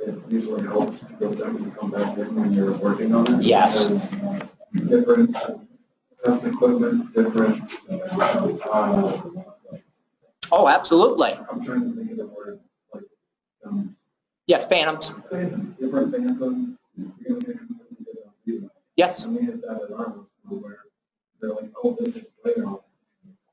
it usually helps to go them to come back in when you're working on it. Yes. Because different test equipment, different. Oh, absolutely. I'm trying to think of the word. Yes, phantoms. Different phantoms. You're going to get completely different reasons. Yes. And we had that at our hospital where they're like, oh, this is playoff.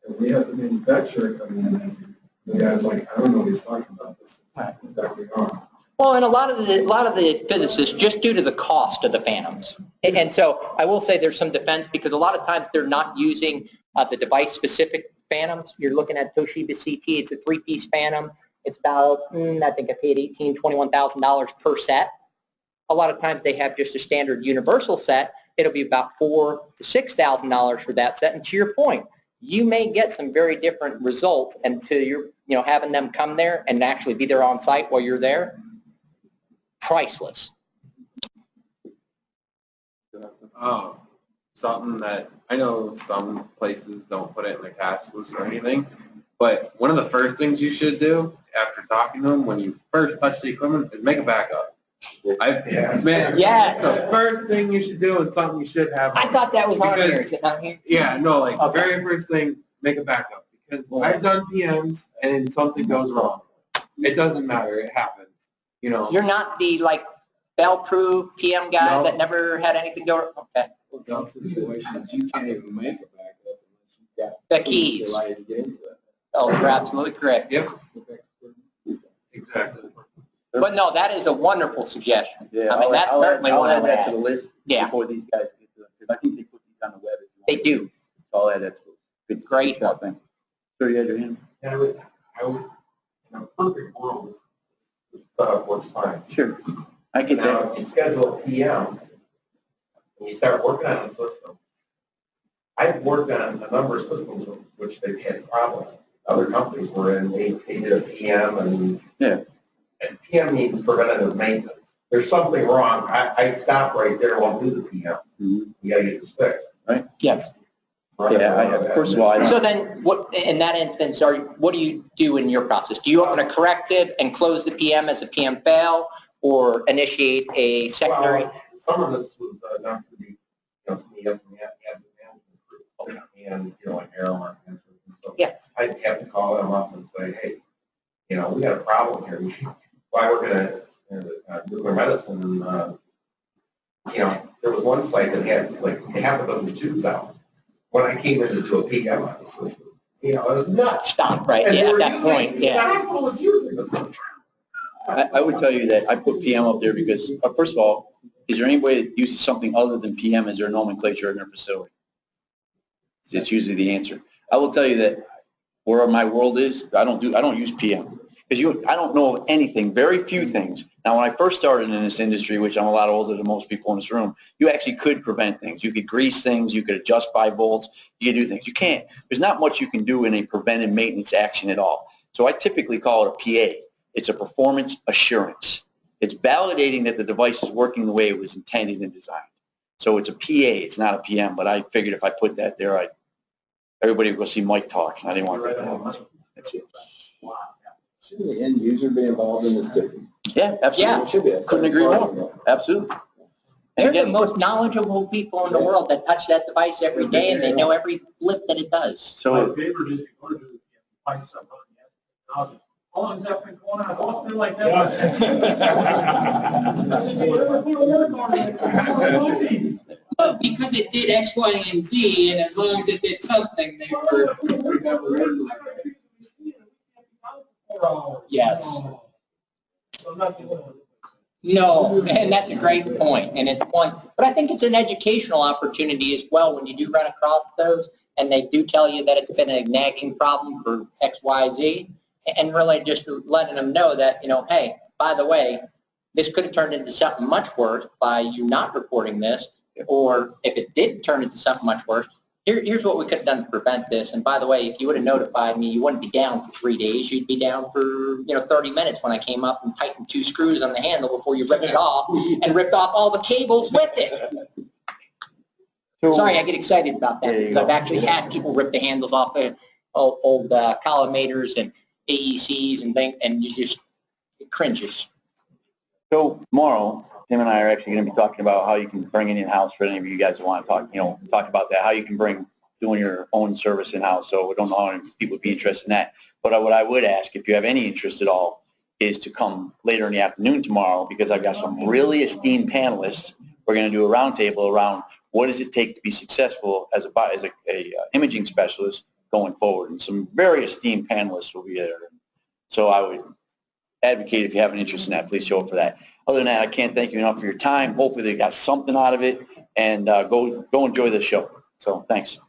And we had the manufacturer come in and the guy's like, I don't know what he's talking about. This is exactly wrong. Well, and a lot of the physicists, just due to the cost of the phantoms. And so I will say there's some defense because a lot of times they're not using the device-specific phantoms. You're looking at Toshiba CT. It's a 3-piece phantom. It's about, I think I paid $18,000, $21,000 per set. A lot of times they have just a standard universal set. It'll be about $4,000 to $6,000 for that set. And to your point, you may get some very different results until you're, having them come there and actually be there on site while you're there. Priceless. Something that I know some places don't put it in the task list or anything, but one of the first things you should do after talking to them when you first touch the equipment is make a backup. Man, Yes. the first thing you should do and something you should have. I thought that was on Because- here. Is it not here? Yeah, no, like Okay. very first thing, make a backup, because I've done PMs and something goes wrong. It doesn't matter, it happens, You're not the bell-proof PM guy No. that never had anything go. Okay. Some situations, you can't even make a backup unless you've got. The keys. To allow you to get into it. Oh, you're absolutely correct. Yep, exactly. But no, that is a wonderful suggestion. Yeah, I mean, that's certainly I'll one I add would that to the add. list Yeah. before these guys get to it, because I think they put these on the web. if you want They to. do. So I'll add that to it. Good. Great. Good job, thank you. Sure, you had your hand? And I would, in a perfect world, this setup works fine. Sure. I get Now, that. if you schedule a PM, and you start working on the system, I've worked on a number of systems which they've had problems. Other companies were in, they did a PM and. Yeah. And PM means preventative maintenance. There's something wrong, I stop right there, won't do the PM. Mhm. You gotta get this fixed. Yes. Yeah, first of all, I So don't, then, what in that instance, what do you do in your process? Do you open a corrective and close the PM as a PM fail, or initiate a secondary? Well, some of this was done to be, some of the asset management group, and, like Airmark. And so Yeah. I'd have to call them up and say, hey, we got a problem here. Why we're gonna do their medicine, and, there was one site that had like half a dozen tubes out. When I came in to do a PM on the system, it was nuts. Stop right And they at were that using- point. The Yeah. hospital was using the system. I would tell you that I put PM up there because, first of all, is there any way that uses something other than PM as their nomenclature in their facility? It's usually the answer. I will tell you that where my world is, I don't use PM. Because I don't know of anything, very few things. Now, when I first started in this industry, which I'm a lot older than most people in this room, you actually could prevent things. You could grease things, you could adjust 5 volts, you could do things. You can't. There's not much you can do in a preventive maintenance action at all. So I typically call it a PA. It's a performance assurance. It's validating that the device is working the way it was intended and designed. So it's a PA, it's not a PM, but I figured if I put that there, everybody would go see Mike talk. I didn't want that. That's it. Shouldn't the end user be involved in this too? Yeah, absolutely. It should be. Couldn't agree more. Absolutely. And They're the again, most knowledgeable people in the world that touch that device every day, and they know every flip that it does. so My favorite is you go to find something on the how long has that been going on? Oh, it's been like that. I said, "You never put a work on it." Well, because it did X, Y, and Z, and as long as it did something, they were. Yes. So I'm not doing it. No, and that's a great point, and it's one, but I think it's an educational opportunity as well when you do run across those, and they do tell you that it's been a nagging problem for X, Y, Z, and really just letting them know that, hey, by the way, this could have turned into something much worse by you not reporting this, or if it did turn into something much worse, here's what we could have done to prevent this. And by the way, if you would have notified me, you wouldn't be down for 3 days. You'd be down for 30 minutes when I came up and tightened 2 screws on the handle before you ripped it off and ripped off all the cables with it. Sorry, I get excited about that There you because I've go. actually had people rip the handles off of old collimators and AECs and things, and it cringes. So tomorrow, Tim and I are actually going to be talking about how you can bring it in-house for any of you guys who want to talk about that, how you can bring doing your own service in-house. So we don't know how many people would be interested in that. But what I would ask, if you have any interest at all, is to come later in the afternoon tomorrow, because I've got some really esteemed panelists. We're going to do a roundtable around what does it take to be successful as a imaging specialist going forward. And some very esteemed panelists will be there. So I would advocate, if you have an interest in that, please show up for that. Other than that, I can't thank you enough for your time. Hopefully they got something out of it, and go enjoy the show. So thanks.